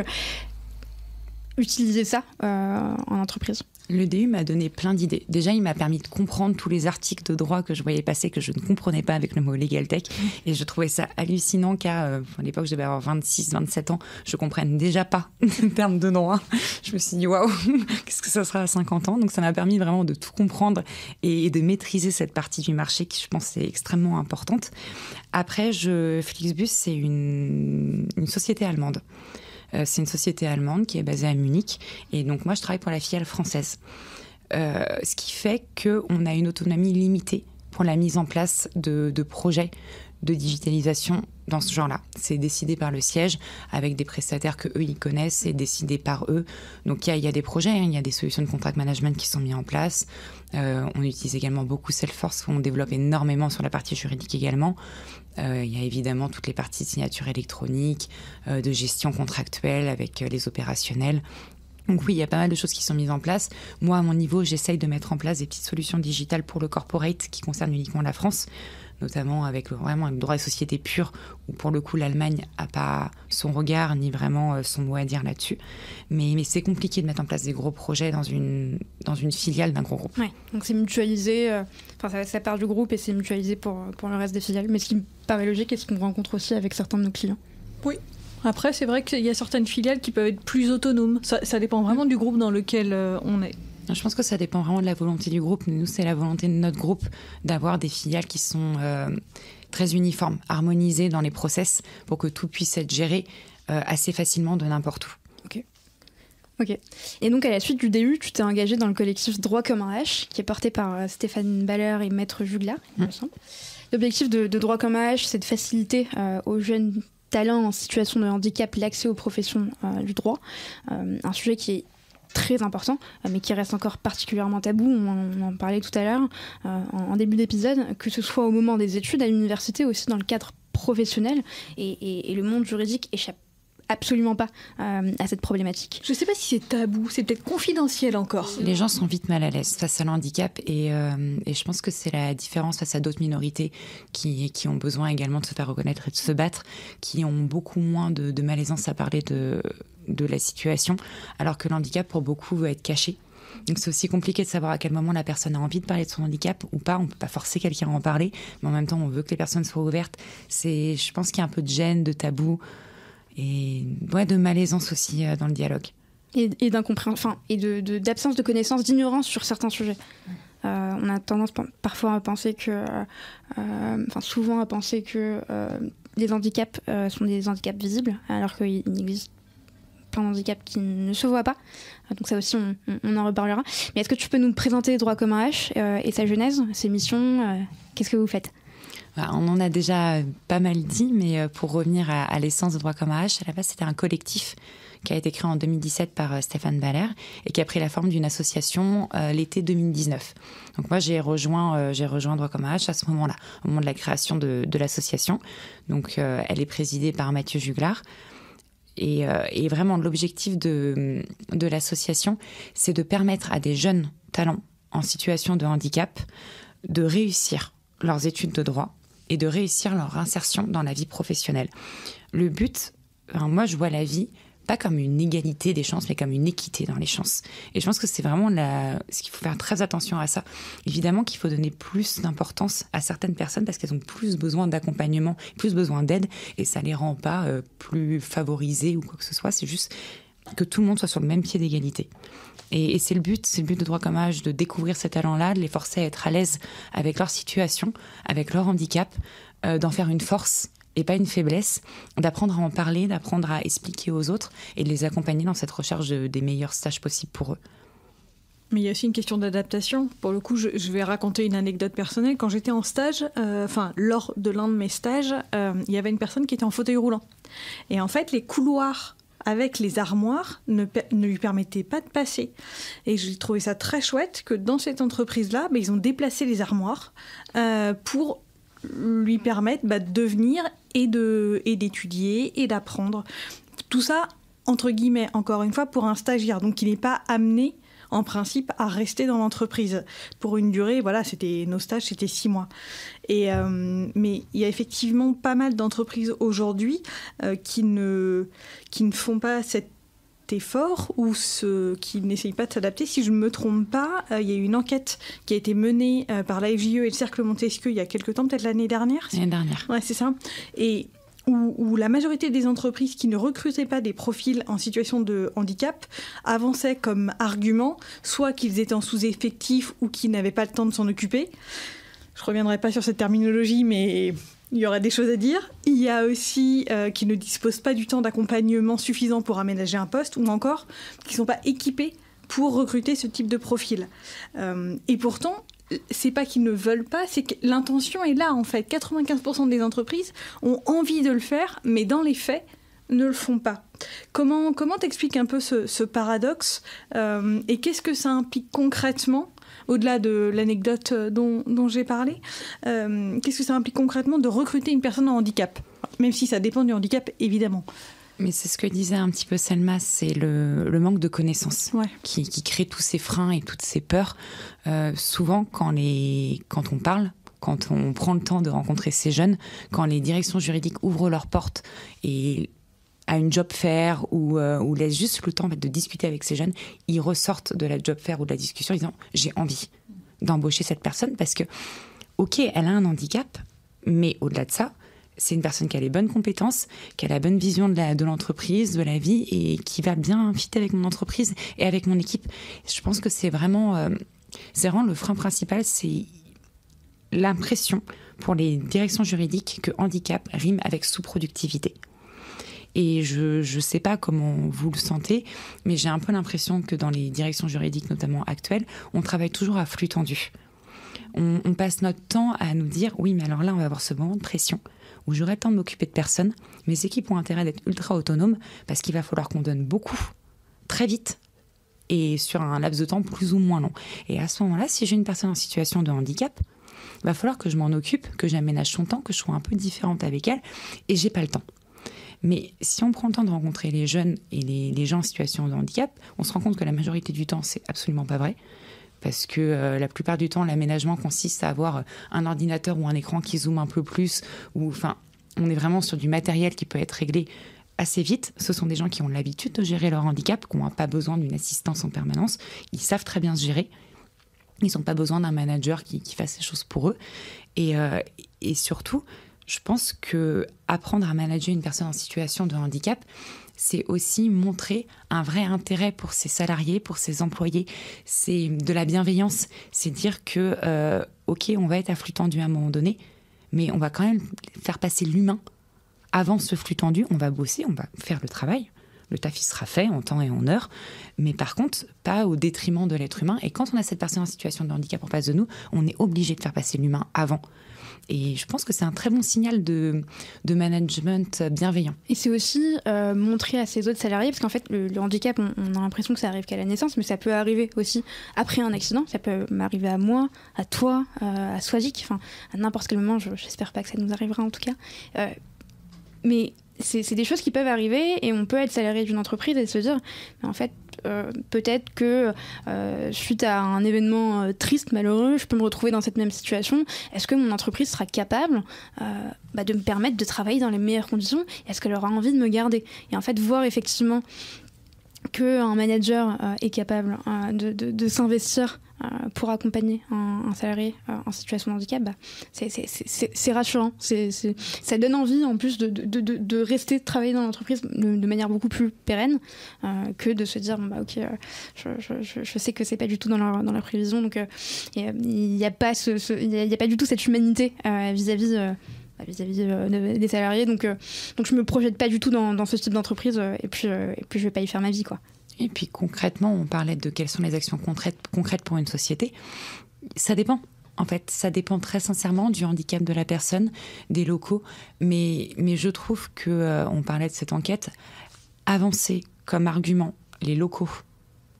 utiliser ça en entreprise ? Le DU m'a donné plein d'idées. Déjà, il m'a permis de comprendre tous les articles de droit que je voyais passer, que je ne comprenais pas avec le mot legal tech. Et je trouvais ça hallucinant qu'à l'époque, je devais avoir 26, 27 ans, je ne comprenne déjà pas les termes de droit. Je me suis dit, waouh, qu'est-ce que ça sera à 50 ans ? Donc, ça m'a permis vraiment de tout comprendre et de maîtriser cette partie du marché qui, je pense, est extrêmement importante. Après, Flixbus, c'est une société allemande. C'est une société allemande qui est basée à Munich. Et donc, moi, je travaille pour la filiale française. Ce qui fait qu'on a une autonomie limitée pour la mise en place de projets de digitalisation dans ce genre-là. C'est décidé par le siège avec des prestataires qu'eux, ils connaissent. C'est décidé par eux. Donc, il y a des projets, il y a des solutions de contract management qui sont mises en place. On utilise également beaucoup Salesforce. On développe énormément sur la partie juridique également. Il y a évidemment toutes les parties de signature électronique, de gestion contractuelle avec les opérationnels. Donc oui, il y a pas mal de choses qui sont mises en place. Moi, à mon niveau, j'essaye de mettre en place des petites solutions digitales pour le corporate qui concernent uniquement la France, notamment avec vraiment un droit des sociétés pur, où pour le coup, l'Allemagne n'a pas son regard ni vraiment son mot à dire là-dessus. Mais c'est compliqué de mettre en place des gros projets dans une filiale d'un gros groupe. Ouais, donc c'est mutualisé, ça part du groupe et c'est mutualisé pour le reste des filiales. Mais ce qui me paraît logique et ce qu'on rencontre aussi avec certains de nos clients. Oui. Après, c'est vrai qu'il y a certaines filiales qui peuvent être plus autonomes. Ça dépend vraiment du groupe dans lequel on est. Je pense que ça dépend vraiment de la volonté du groupe. Nous, c'est la volonté de notre groupe d'avoir des filiales qui sont très uniformes, harmonisées dans les process pour que tout puisse être géré assez facilement de n'importe où. Ok. Et donc, à la suite du DU, tu t'es engagée dans le collectif Droit commun H, qui est porté par Stéphane Baller et Maître Juglar, il me semble. L'objectif de Droit commun H, c'est de faciliter aux jeunes talents en situation de handicap l'accès aux professions du droit. Un sujet qui est très important, mais qui reste encore particulièrement tabou. On en parlait tout à l'heure en début d'épisode, que ce soit au moment des études à l'université, aussi dans le cadre professionnel. Et le monde juridique échappe absolument pas à cette problématique. Je sais pas si c'est tabou, c'est peut-être confidentiel encore. Les gens sont vite mal à l'aise face à l'handicap et je pense que c'est la différence face à d'autres minorités qui ont besoin également de se faire reconnaître et de se battre, qui ont beaucoup moins de malaisance à parler de la situation, alors que l'handicap pour beaucoup veut être caché. Donc c'est aussi compliqué de savoir à quel moment la personne a envie de parler de son handicap ou pas. On ne peut pas forcer quelqu'un à en parler, mais en même temps on veut que les personnes soient ouvertes. Je pense qu'il y a un peu de gêne, de tabou et de malaisance aussi dans le dialogue. Et d'incompréhension, et d'absence de connaissance, d'ignorance sur certains sujets. On a tendance parfois à penser que, souvent à penser que les handicaps sont des handicaps visibles, alors qu'il existe plein d'handicaps qui ne se voient pas. Donc ça aussi, on en reparlera. Mais est-ce que tu peux nous présenter Droit commun H et sa genèse, ses missions, qu'est-ce que vous faites ? On en a déjà pas mal dit, mais pour revenir à l'essence de Droit commun H, à la base, c'était un collectif qui a été créé en 2017 par Stéphane Baller et qui a pris la forme d'une association l'été 2019. Donc moi, j'ai rejoint Droit commun H à ce moment-là, au moment de la création de l'association. Donc elle est présidée par Mathieu Juglar. Et vraiment, l'objectif de l'association, c'est de permettre à des jeunes talents en situation de handicap de réussir leurs études de droit et de réussir leur insertion dans la vie professionnelle. Le but, moi je vois la vie pas comme une égalité des chances, mais comme une équité dans les chances. Et je pense que c'est vraiment ce qu'il faut faire très attention à ça. Évidemment qu'il faut donner plus d'importance à certaines personnes parce qu'elles ont plus besoin d'accompagnement, plus besoin d'aide, et ça les rend pas plus favorisées ou quoi que ce soit. C'est juste que tout le monde soit sur le même pied d'égalité. Et c'est le but de Droit commun H, de découvrir ces talents-là, de les forcer à être à l'aise avec leur situation, avec leur handicap, d'en faire une force et pas une faiblesse, d'apprendre à en parler, d'apprendre à expliquer aux autres et de les accompagner dans cette recherche des meilleurs stages possibles pour eux. Mais il y a aussi une question d'adaptation. Pour le coup, je vais raconter une anecdote personnelle. Quand j'étais en stage, lors de l'un de mes stages, il y avait une personne qui était en fauteuil roulant. Et en fait, les couloirs avec les armoires ne lui permettaient pas de passer. Et j'ai trouvé ça très chouette que dans cette entreprise-là, ils ont déplacé les armoires pour lui permettre de venir et d'étudier et d'apprendre. Tout ça, entre guillemets, encore une fois, pour un stagiaire. Donc, il n'est pas amené, en principe, à rester dans l'entreprise. Pour une durée, nos stages, c'était 6 mois. Mais il y a effectivement pas mal d'entreprises aujourd'hui qui ne font pas cet effort ou qui n'essayent pas de s'adapter. Si je ne me trompe pas, il y a eu une enquête qui a été menée par l'AFJE et le Cercle Montesquieu il y a quelque temps, peut-être l'année dernière. L'année dernière. Ouais, c'est ça. Et où la majorité des entreprises qui ne recrutaient pas des profils en situation de handicap avançaient comme argument soit qu'ils étaient en sous-effectif ou qu'ils n'avaient pas le temps de s'en occuper. Je ne reviendrai pas sur cette terminologie, mais il y aurait des choses à dire. Il y a aussi qui ne disposent pas du temps d'accompagnement suffisant pour aménager un poste, ou encore qui ne sont pas équipés pour recruter ce type de profil. Et pourtant, c'est pas qu'ils ne veulent pas, c'est que l'intention est là en fait. 95% des entreprises ont envie de le faire, mais dans les faits, ne le font pas. Comment t'expliques un peu ce paradoxe et qu'est-ce que ça implique concrètement, au-delà de l'anecdote dont j'ai parlé, qu'est-ce que ça implique concrètement de recruter une personne en handicap ? Même si ça dépend du handicap, évidemment. Mais c'est ce que disait un petit peu Selma, c'est le manque de connaissances qui crée tous ces freins et toutes ces peurs. Souvent, quand on parle, quand on prend le temps de rencontrer ces jeunes, quand les directions juridiques ouvrent leurs portes et à une job fair ou laissent juste le temps de discuter avec ces jeunes, ils ressortent de la job fair ou de la discussion en disant « j'ai envie d'embaucher cette personne » parce que, ok, elle a un handicap, mais au-delà de ça, c'est une personne qui a les bonnes compétences, qui a la bonne vision de l'entreprise, de la vie, et qui va bien fitter avec mon entreprise et avec mon équipe. Je pense que c'est vraiment le frein principal, c'est l'impression pour les directions juridiques que handicap rime avec sous-productivité. Et je ne sais pas comment vous le sentez, mais j'ai un peu l'impression que dans les directions juridiques, notamment actuelles, on travaille toujours à flux tendu. On passe notre temps à nous dire « oui, mais alors là, on va avoir ce moment de pression où j'aurai le temps de m'occuper de personne. Mes équipes ont intérêt d'être ultra autonomes parce qu'il va falloir qu'on donne beaucoup, très vite, et sur un laps de temps plus ou moins long. Et à ce moment-là, si j'ai une personne en situation de handicap, il va falloir que je m'en occupe, que j'aménage son temps, que je sois un peu différente avec elle, et j'ai pas le temps. » Mais si on prend le temps de rencontrer les jeunes et les gens en situation de handicap, on se rend compte que la majorité du temps, c'est absolument pas vrai. Parce que la plupart du temps, l'aménagement consiste à avoir un ordinateur ou un écran qui zoome un peu plus. On est vraiment sur du matériel qui peut être réglé assez vite. Ce sont des gens qui ont l'habitude de gérer leur handicap, qui n'ont pas besoin d'une assistance en permanence. Ils savent très bien se gérer. Ils n'ont pas besoin d'un manager qui fasse les choses pour eux. Et surtout, je pense qu'apprendre à manager une personne en situation de handicap, c'est aussi montrer un vrai intérêt pour ses salariés, pour ses employés. C'est de la bienveillance. C'est dire que, OK, on va être à flux tendu à un moment donné, mais on va quand même faire passer l'humain avant ce flux tendu. On va bosser, on va faire le travail. Le taf, il sera fait en temps et en heure. Mais par contre, pas au détriment de l'être humain. Et quand on a cette personne en situation de handicap en face de nous, on est obligé de faire passer l'humain avant. Et je pense que c'est un très bon signal de management bienveillant. Et c'est aussi montrer à ses autres salariés, parce qu'en fait, le handicap, on a l'impression que ça arrive qu'à la naissance, mais ça peut arriver aussi après un accident. Ça peut m'arriver à moi, à toi, à Swazik, à n'importe quel moment. J'espère pas que ça nous arrivera en tout cas. Mais c'est des choses qui peuvent arriver et on peut être salarié d'une entreprise et se dire, mais en fait, peut-être que suite à un événement triste, malheureux, je peux me retrouver dans cette même situation. Est-ce que mon entreprise sera capable de me permettre de travailler dans les meilleures conditions? Est-ce qu'elle aura envie de me garder? Et en fait, voir effectivement qu'un manager est capable de s'investir pour accompagner un salarié en situation de handicap, c'est rassurant. Ça donne envie, en plus, de rester travailler dans l'entreprise de manière beaucoup plus pérenne que de se dire, OK, je sais que c'est pas du tout dans la prévision, donc il n'y a pas du tout cette humanité vis-à-vis des salariés, donc je me projette pas du tout dans ce type d'entreprise, et puis je vais pas y faire ma vie, quoi. Et puis concrètement, on parlait de quelles sont les actions concrètes pour une société. Ça dépend. En fait, ça dépend très sincèrement du handicap de la personne, des locaux. Mais je trouve qu'on parlait de cette enquête, avancer comme argument les locaux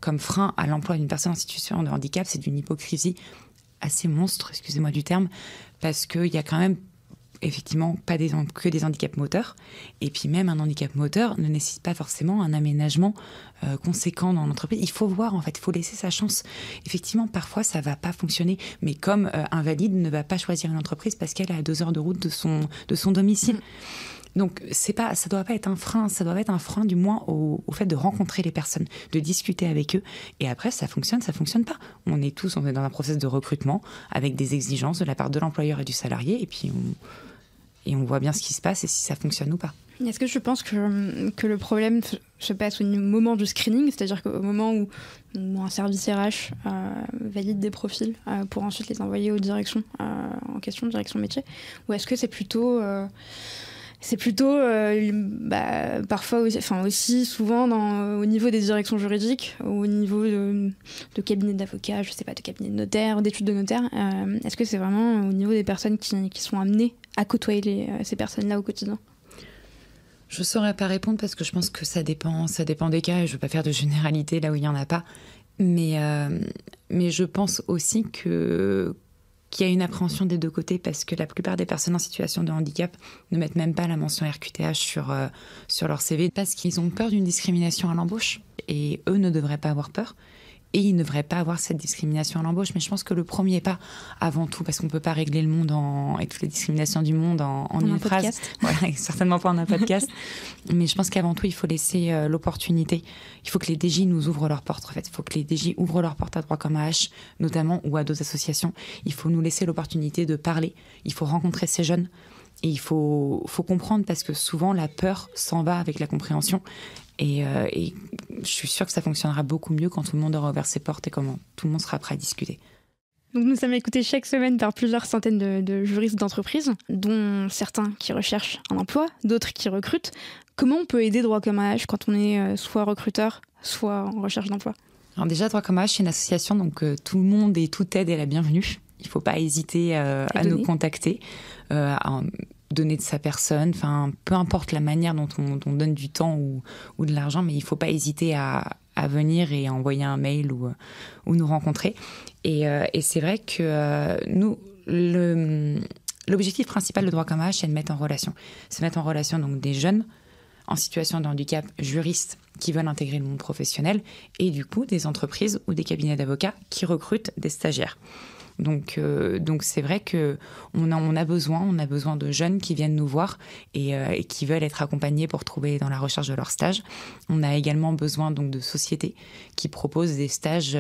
comme frein à l'emploi d'une personne en situation de handicap, c'est d'une hypocrisie assez monstre, excusez-moi du terme, parce qu'il y a quand même effectivement pas que des handicaps moteurs, et puis même un handicap moteur ne nécessite pas forcément un aménagement conséquent dans l'entreprise. Il faut voir, en fait, il faut laisser sa chance. Effectivement, parfois ça va pas fonctionner, mais comme un valide ne va pas choisir une entreprise parce qu'elle est à 2 heures de route de son domicile. Donc ça doit pas être un frein, ça doit être un frein du moins au fait de rencontrer les personnes, de discuter avec eux, et après ça fonctionne pas. On est dans un process de recrutement avec des exigences de la part de l'employeur et du salarié, et puis on voit bien ce qui se passe et si ça fonctionne ou pas. Est-ce que je pense que le problème se passe au moment du screening, c'est-à-dire qu'au moment où un service RH valide des profils pour ensuite les envoyer aux directions en question, direction métier, ou est-ce que c'est plutôt parfois aussi souvent au niveau des directions juridiques, au niveau de cabinets d'avocats, je sais pas, de cabinets de notaires, d'études de notaires, est-ce que c'est vraiment au niveau des personnes qui sont amenées à côtoyer ces personnes-là au quotidien? Je saurais pas répondre parce que je pense que ça dépend des cas, et je veux pas faire de généralité là où il y en a pas, mais je pense aussi qu'il y a une appréhension des deux côtés, parce que la plupart des personnes en situation de handicap ne mettent même pas la mention RQTH sur leur CV parce qu'ils ont peur d'une discrimination à l'embauche, et eux ne devraient pas avoir peur. Et ils ne devraient pas avoir cette discrimination à l'embauche. Mais je pense que le premier pas, avant tout, parce qu'on ne peut pas régler le monde et toutes les discriminations du monde en une phrase. Voilà, certainement pas en un podcast. Mais je pense qu'avant tout, il faut laisser l'opportunité. Il faut que les DJ nous ouvrent leurs portes. En fait, il faut que les DJ ouvrent leurs portes à droit comme à H, notamment, ou à d'autres associations. Il faut nous laisser l'opportunité de parler. Il faut rencontrer ces jeunes. Et il faut comprendre, parce que souvent la peur s'en va avec la compréhension. Et je suis sûre que ça fonctionnera beaucoup mieux quand tout le monde aura ouvert ses portes et comment tout le monde sera prêt à discuter. Donc nous sommes écoutés chaque semaine par plusieurs centaines de juristes d'entreprise, dont certains qui recherchent un emploi, d'autres qui recrutent. Comment on peut aider Droit Commun AH quand on est soit recruteur, soit en recherche d'emploi ? Alors déjà, Droit Commun AH, c'est une association, donc tout le monde et toute aide est la bienvenue. Il ne faut pas hésiter à nous contacter, à donner de sa personne, peu importe la manière dont on donne du temps ou de l'argent, mais il ne faut pas hésiter à venir et à envoyer un mail ou nous rencontrer. Et c'est vrai que nous, l'objectif principal de Droit Commun AH, c'est de mettre en relation. C'est mettre en relation donc des jeunes en situation de handicap, juristes qui veulent intégrer le monde professionnel, et du coup des entreprises ou des cabinets d'avocats qui recrutent des stagiaires. Donc c'est vrai qu'on a besoin de jeunes qui viennent nous voir et qui veulent être accompagnés pour trouver dans la recherche de leur stage. On a également besoin donc de sociétés qui proposent des stages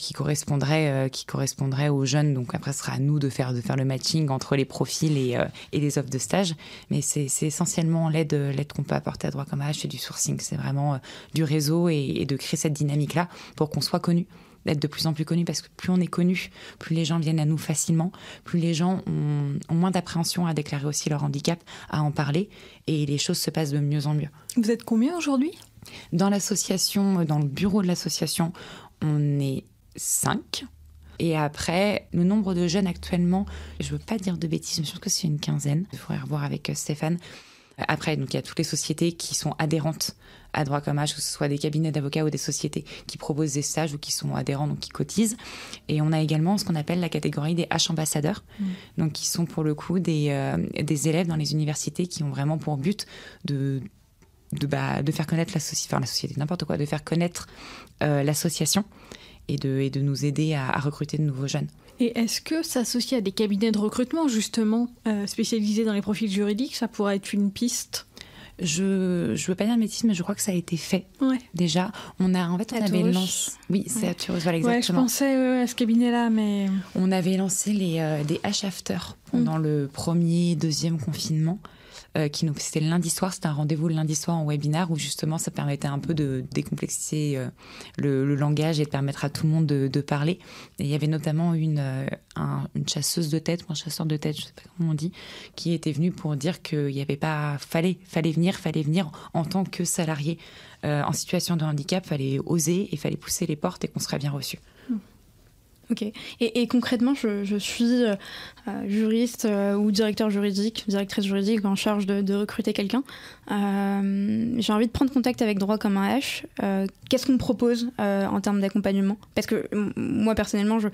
qui correspondraient aux jeunes. Donc après, ce sera à nous de faire le matching entre les profils et les offres de stage. Mais c'est essentiellement l'aide qu'on peut apporter à Droit Commun AH, c'est du sourcing. C'est vraiment du réseau et de créer cette dynamique-là pour qu'on soit connu, d'être de plus en plus connu, parce que plus on est connu, plus les gens viennent à nous facilement, plus les gens ont moins d'appréhension à déclarer aussi leur handicap, à en parler, et les choses se passent de mieux en mieux. Vous êtes combien aujourd'hui ? Dans l'association, dans le bureau de l'association, on est 5. Et après, le nombre de jeunes actuellement, je ne veux pas dire de bêtises, mais je pense que c'est une 15aine. Il faudrait revoir avec Stéphane. Après, donc, il y a toutes les sociétés qui sont adhérentes à Droit Commun AH, que ce soit des cabinets d'avocats ou des sociétés qui proposent des stages ou qui sont adhérents, donc qui cotisent. Et on a également ce qu'on appelle la catégorie des H-ambassadeurs, donc qui sont pour le coup des élèves dans les universités qui ont vraiment pour but de faire connaître la société, n'importe quoi, de faire connaître l'association et de nous aider à recruter de nouveaux jeunes. Et est-ce que s'associer à des cabinets de recrutement, justement, spécialisés dans les profils juridiques, ça pourrait être une piste ? Je veux pas dire de bêtises, mais je crois que ça a été fait. Ouais. Déjà, on avait lancé. Oui, c'est à Turus, voilà, exactement. Ouais, je pensais à ce cabinet-là, mais. On avait lancé des H-After pendant le premier, deuxième confinement. C'était le lundi soir, c'était un rendez-vous le lundi soir en webinaire où justement ça permettait un peu de décomplexifier le langage et de permettre à tout le monde de parler. Et il y avait notamment une chasseuse de tête ou un chasseur de tête, je ne sais pas comment on dit, qui était venu pour dire qu'il n'y avait pas... Fallait venir en tant que salarié en situation de handicap, fallait oser et fallait pousser les portes et qu'on serait bien reçu. Ok. Et concrètement, je suis juriste ou directrice juridique en charge de recruter quelqu'un. J'ai envie de prendre contact avec Droit Commun AH. Qu'est-ce qu'on me propose en termes d'accompagnement ? Parce que moi, personnellement, je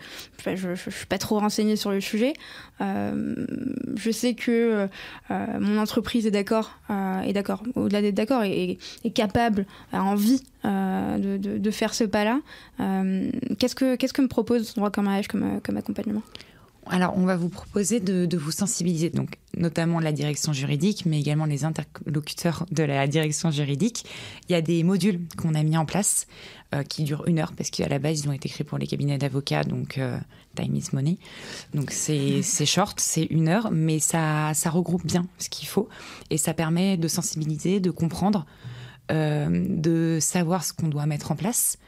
suis pas trop renseignée sur le sujet. Je sais que mon entreprise est d'accord, au-delà d'être d'accord, est capable, a envie de faire ce pas-là. Qu'est-ce que me propose Droit Commun AH comme accompagnement ? Alors, on va vous proposer de vous sensibiliser, donc notamment la direction juridique, mais également les interlocuteurs de la direction juridique. Il y a des modules qu'on a mis en place qui durent 1 heure, parce qu'à la base, ils ont été créés pour les cabinets d'avocats, donc time is money. Donc, c'est short, c'est 1 heure, mais ça regroupe bien ce qu'il faut et ça permet de sensibiliser, de comprendre, de savoir ce qu'on doit mettre en place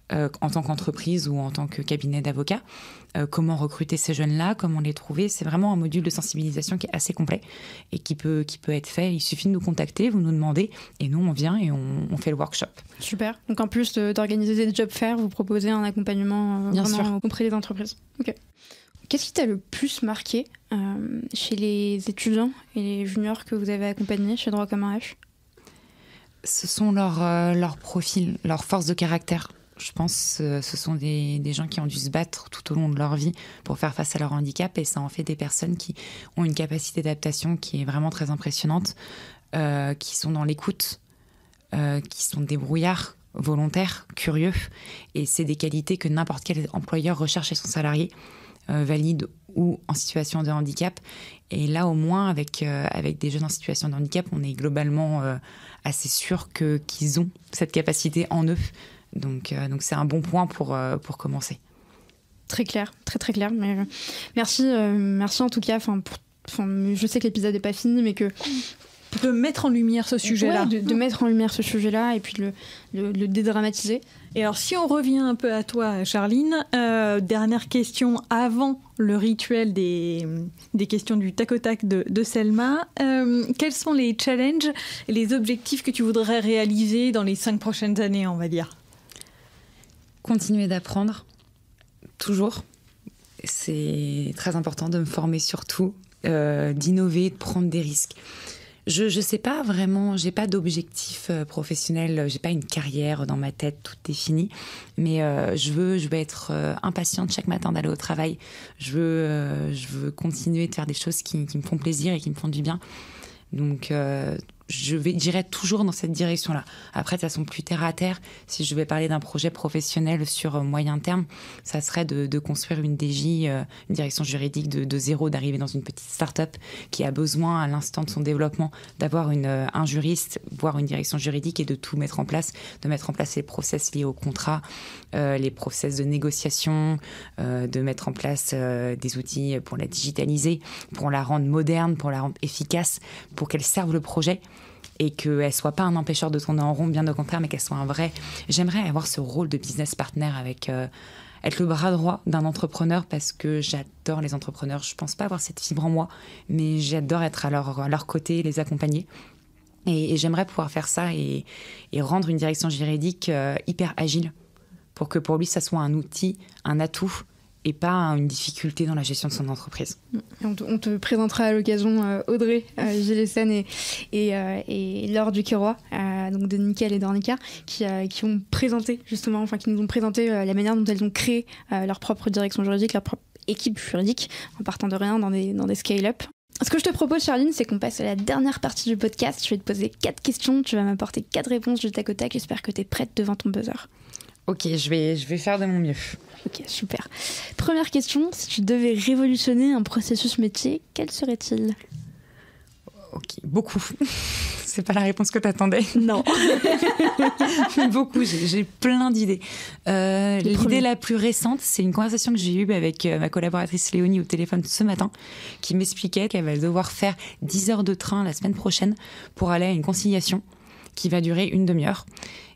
en tant qu'entreprise ou en tant que cabinet d'avocats, comment recruter ces jeunes-là, comment les trouver. C'est vraiment un module de sensibilisation qui est assez complet et qui peut être fait. Il suffit de nous contacter, vous nous demandez, et nous, on vient et on fait le workshop. Super. Donc, en plus d'organiser des job fairs, vous proposez un accompagnement auprès des entreprises. Ok. Qu'est-ce qui t'a le plus marqué chez les étudiants et les juniors que vous avez accompagnés chez Droit Commun AH ? Ce sont leurs profils, leurs forces de caractère. Je pense que ce sont des gens qui ont dû se battre tout au long de leur vie pour faire face à leur handicap, et ça en fait des personnes qui ont une capacité d'adaptation qui est vraiment très impressionnante, qui sont dans l'écoute, qui sont débrouillards, volontaires, curieux, et c'est des qualités que n'importe quel employeur recherche chez son salarié, valide ou en situation de handicap. Et là, au moins, avec des jeunes en situation de handicap, on est globalement assez sûr qu'ils ont cette capacité en eux. Donc c'est un bon point pour commencer. Très clair, très très clair. Mais merci en tout cas pour je sais que l'épisode n'est pas fini, mais que... De mettre en lumière ce sujet-là. Ouais, de mettre en lumière ce sujet-là et puis de le dédramatiser. Et alors, si on revient un peu à toi, Charline, dernière question avant le rituel des questions du tac au tac de Selma. Quels sont les challenges et les objectifs que tu voudrais réaliser dans les 5 prochaines années, on va dire? Continuer d'apprendre, toujours. C'est très important de me former surtout, d'innover, de prendre des risques. Je sais pas vraiment, j'ai pas d'objectif professionnel, j'ai pas une carrière dans ma tête toute définie, mais je veux être impatiente chaque matin d'aller au travail. Je veux continuer de faire des choses qui me font plaisir et qui me font du bien. Donc j'irai toujours dans cette direction-là. Après, de façon plus terre à terre, si je vais parler d'un projet professionnel sur moyen terme, ça serait de construire une DJ, une direction juridique de zéro, d'arriver dans une petite start-up qui a besoin à l'instant de son développement d'avoir un juriste, voire une direction juridique et de tout mettre en place, de mettre en place les process liés au contrat, les process de négociation, de mettre en place des outils pour la digitaliser, pour la rendre moderne, pour la rendre efficace, pour qu'elle serve le projet et qu'elle ne soit pas un empêcheur de tourner en rond, bien au contraire, mais qu'elle soit un vrai... J'aimerais avoir ce rôle de business partner avec... être le bras droit d'un entrepreneur parce que j'adore les entrepreneurs. Je ne pense pas avoir cette fibre en moi, mais j'adore être à leur côté, les accompagner. Et j'aimerais pouvoir faire ça et rendre une direction juridique hyper agile pour que pour lui, ça soit un outil, un atout et pas une difficulté dans la gestion de son entreprise. On te présentera à l'occasion Audrey Gélessène et Laure Duquesroy, donc de Nickel et d'Ornica, qui ont présenté justement, enfin qui nous ont présenté la manière dont elles ont créé leur propre direction juridique, leur propre équipe juridique, en partant de rien dans des scale-up. Ce que je te propose, Charline, c'est qu'on passe à la dernière partie du podcast. Je vais te poser 4 questions, tu vas m'apporter 4 réponses du tac au tac. J'espère que tu es prête devant ton buzzer. Ok, je vais faire de mon mieux. Ok, super. Première question, si tu devais révolutionner un processus métier, quel serait-il ? Ok, beaucoup. C'est pas la réponse que t'attendais. Non. Mais beaucoup, j'ai plein d'idées. L'idée la plus récente, c'est une conversation que j'ai eue avec ma collaboratrice Léonie au téléphone ce matin, qui m'expliquait qu'elle va devoir faire 10 heures de train la semaine prochaine pour aller à une conciliation qui va durer une demi-heure.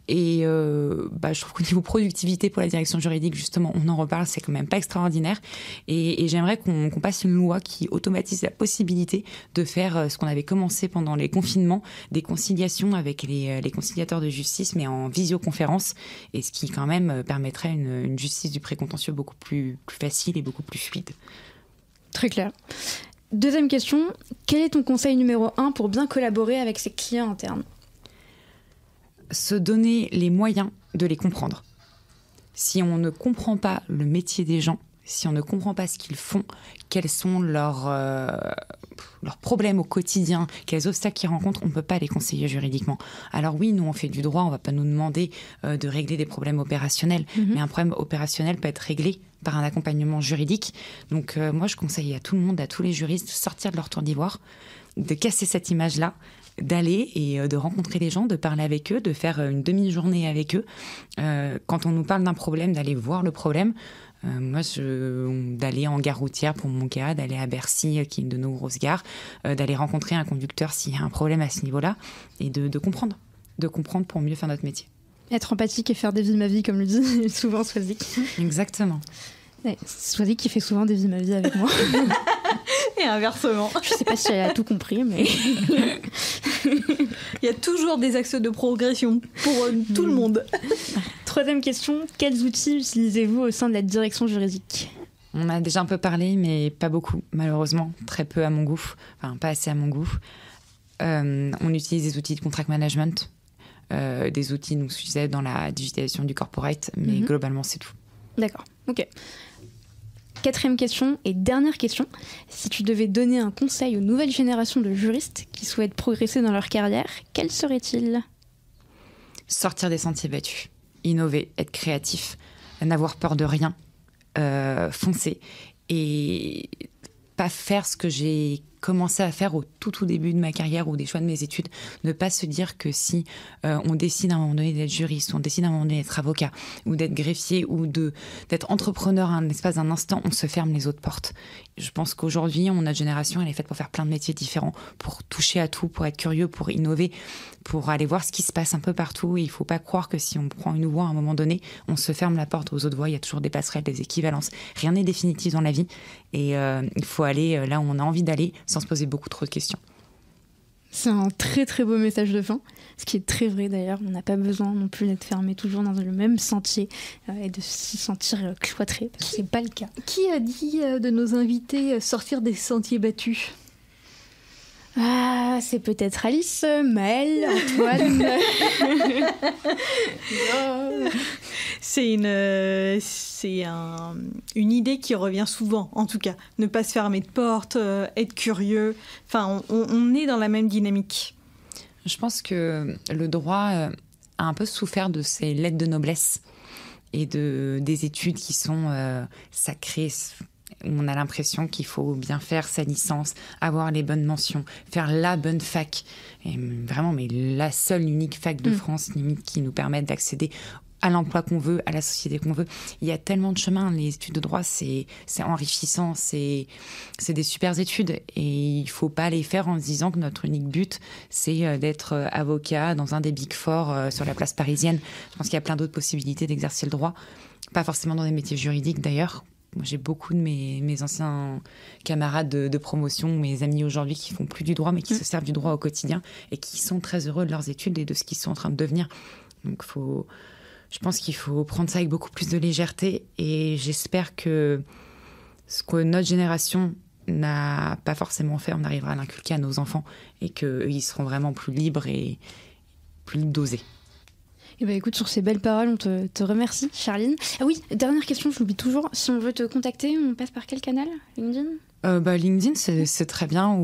Et je trouve qu'au niveau productivité pour la direction juridique, justement, on en reparle, c'est quand même pas extraordinaire. Et j'aimerais qu'on passe une loi qui automatise la possibilité de faire ce qu'on avait commencé pendant les confinements, des conciliations avec les conciliateurs de justice, mais en visioconférence, et ce qui quand même permettrait une justice du précontentieux beaucoup plus facile et beaucoup plus fluide. Très clair. Deuxième question, quel est ton conseil numéro 1 pour bien collaborer avec ses clients internes ? Se donner les moyens de les comprendre. Si on ne comprend pas le métier des gens, si on ne comprend pas ce qu'ils font, quels sont leurs problèmes au quotidien, quels obstacles qu'ils rencontrent, on ne peut pas les conseiller juridiquement. Alors oui, nous on fait du droit, on ne va pas nous demander de régler des problèmes opérationnels, mais un problème opérationnel peut être réglé par un accompagnement juridique. Donc moi je conseille à tout le monde, à tous les juristes, de sortir de leur tour d'ivoire, de casser cette image-là, d'aller et de rencontrer les gens, de parler avec eux, de faire une demi-journée avec eux. Quand on nous parle d'un problème, d'aller voir le problème. Moi, d'aller en gare routière pour mon cas, d'aller à Bercy, qui est une de nos grosses gares, d'aller rencontrer un conducteur s'il y a un problème à ce niveau-là, et de comprendre pour mieux faire notre métier. Être empathique et faire des vies ma vie, comme le dit souvent Swazik. Exactement. Ouais, Swazik qui fait souvent des vies ma vie avec moi. Et inversement. Je sais pas si elle a tout compris, mais... Il y a toujours des axes de progression pour tout le monde. Troisième question, quels outils utilisez-vous au sein de la direction juridique ? On a déjà un peu parlé, mais pas beaucoup, malheureusement. Très peu à mon goût. Enfin, pas assez à mon goût. On utilise des outils de contract management, des outils, donc, je disais, dans la digitalisation du corporate, mais globalement, c'est tout. D'accord, ok. Quatrième question et dernière question. Si tu devais donner un conseil aux nouvelles générations de juristes qui souhaitent progresser dans leur carrière, quel serait-il ? Sortir des sentiers battus, innover, être créatif, n'avoir peur de rien, foncer et pas faire ce que j'ai commencé à faire au tout début de ma carrière ou des choix de mes études. Ne pas se dire que si on décide à un moment donné d'être juriste, on décide à un moment donné d'être avocat ou d'être greffier ou d'être entrepreneur à l'espace d'un instant, on se ferme les autres portes. Je pense qu'aujourd'hui, notre génération, elle est faite pour faire plein de métiers différents, pour toucher à tout, pour être curieux, pour innover, pour aller voir ce qui se passe un peu partout. Et il ne faut pas croire que si on prend une voie à un moment donné, on se ferme la porte aux autres voies. Il y a toujours des passerelles, des équivalences. Rien n'est définitif dans la vie. Et il faut aller là où on a envie d'aller sans se poser beaucoup trop de questions. C'est un très très beau message de fin, ce qui est très vrai d'ailleurs. On n'a pas besoin non plus d'être fermé toujours dans le même sentier et de s'y sentir cloîtré, parce que c'est pas le cas. Qui a dit de nos invités sortir des sentiers battus ? Ah, c'est peut-être Alice, Maëlle, Antoine. C'est une idée qui revient souvent, en tout cas. Ne pas se fermer de porte, être curieux. Enfin, on est dans la même dynamique. Je pense que le droit a un peu souffert de ses lettres de noblesse et des études qui sont sacrées. On a l'impression qu'il faut bien faire sa licence, avoir les bonnes mentions, faire la bonne fac. Et vraiment, mais la seule, unique fac de France, limite, qui nous permette d'accéder à l'emploi qu'on veut, à la société qu'on veut. Il y a tellement de chemins. Les études de droit, c'est enrichissant, c'est des super études. Et il ne faut pas les faire en se disant que notre unique but, c'est d'être avocat dans un des Big Four sur la place parisienne. Je pense qu'il y a plein d'autres possibilités d'exercer le droit. Pas forcément dans des métiers juridiques, d'ailleurs. Moi, j'ai beaucoup de mes anciens camarades de promotion, mes amis aujourd'hui qui font plus du droit, mais qui se servent du droit au quotidien et qui sont très heureux de leurs études et de ce qu'ils sont en train de devenir. Donc, je pense qu'il faut prendre ça avec beaucoup plus de légèreté et j'espère que ce que notre génération n'a pas forcément fait, on arrivera à l'inculquer à nos enfants et qu'ils seront vraiment plus libres et plus libres d'oser. Eh ben écoute, sur ces belles paroles, on te remercie, Charline. Ah oui, dernière question, je l'oublie toujours. Si on veut te contacter, on passe par quel canal ? LinkedIn ? LinkedIn, c'est très bien.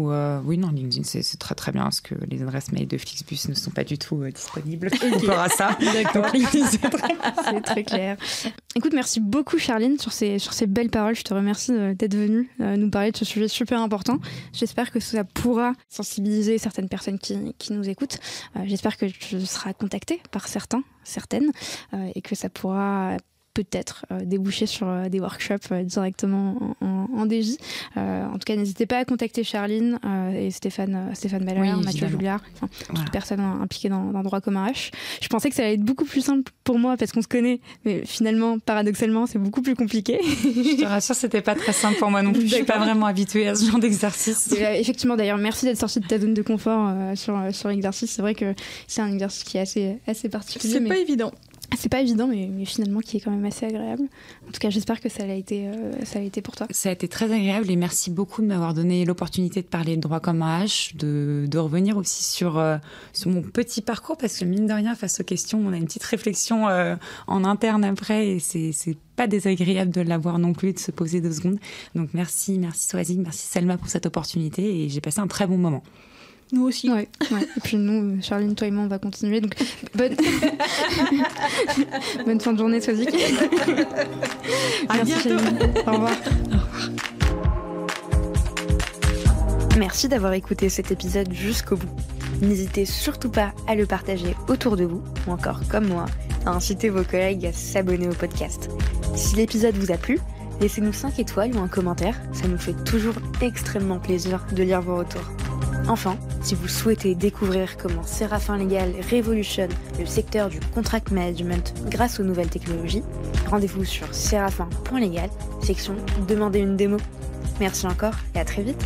LinkedIn, c'est très très bien parce que les adresses mail de Flixbus ne sont pas du tout disponibles par rapport à ça. D'accord. Donc, LinkedIn, c'est très clair. Écoute, merci beaucoup, Charline, sur ces belles paroles. Je te remercie d'être venue nous parler de ce sujet super important. J'espère que ça pourra sensibiliser certaines personnes qui nous écoutent. J'espère que tu seras contactée par certaines, et que ça pourra peut-être déboucher sur des workshops directement en DJ. En tout cas, n'hésitez pas à contacter Charline et Stéphane Baller, Mathieu Julliard, toute personne impliquée dans droit commun H. Je pensais que ça allait être beaucoup plus simple pour moi parce qu'on se connaît, mais finalement, paradoxalement, c'est beaucoup plus compliqué. Je te rassure, c'était pas très simple pour moi non plus. Je suis pas vraiment habituée à ce genre d'exercice. Effectivement, d'ailleurs, merci d'être sortie de ta zone de confort sur l'exercice. C'est vrai que c'est un exercice qui est assez particulier. C'est pas évident. C'est pas évident, mais finalement qui est quand même assez agréable. En tout cas, j'espère que ça l'a été pour toi. Ça a été très agréable et merci beaucoup de m'avoir donné l'opportunité de parler de droit commun H, de revenir aussi sur mon petit parcours, parce que mine de rien, face aux questions, on a une petite réflexion en interne après et c'est pas désagréable de l'avoir non plus et de se poser 2 secondes. Donc merci Soazic, merci Selma pour cette opportunité et j'ai passé un très bon moment. Nous aussi. Ouais. Et puis nous, Charline, toi et moi, on va continuer. Donc, bonne fin de journée, Soazic. À bientôt. Charline. Au revoir. Merci d'avoir écouté cet épisode jusqu'au bout. N'hésitez surtout pas à le partager autour de vous, ou encore, comme moi, à inciter vos collègues à s'abonner au podcast. Si l'épisode vous a plu, laissez-nous 5 étoiles ou un commentaire. Ça nous fait toujours extrêmement plaisir de lire vos retours. Enfin, si vous souhaitez découvrir comment Séraphin Légal révolutionne le secteur du contract management grâce aux nouvelles technologies, rendez-vous sur seraphin.legal, section Demandez une démo. Merci encore et à très vite.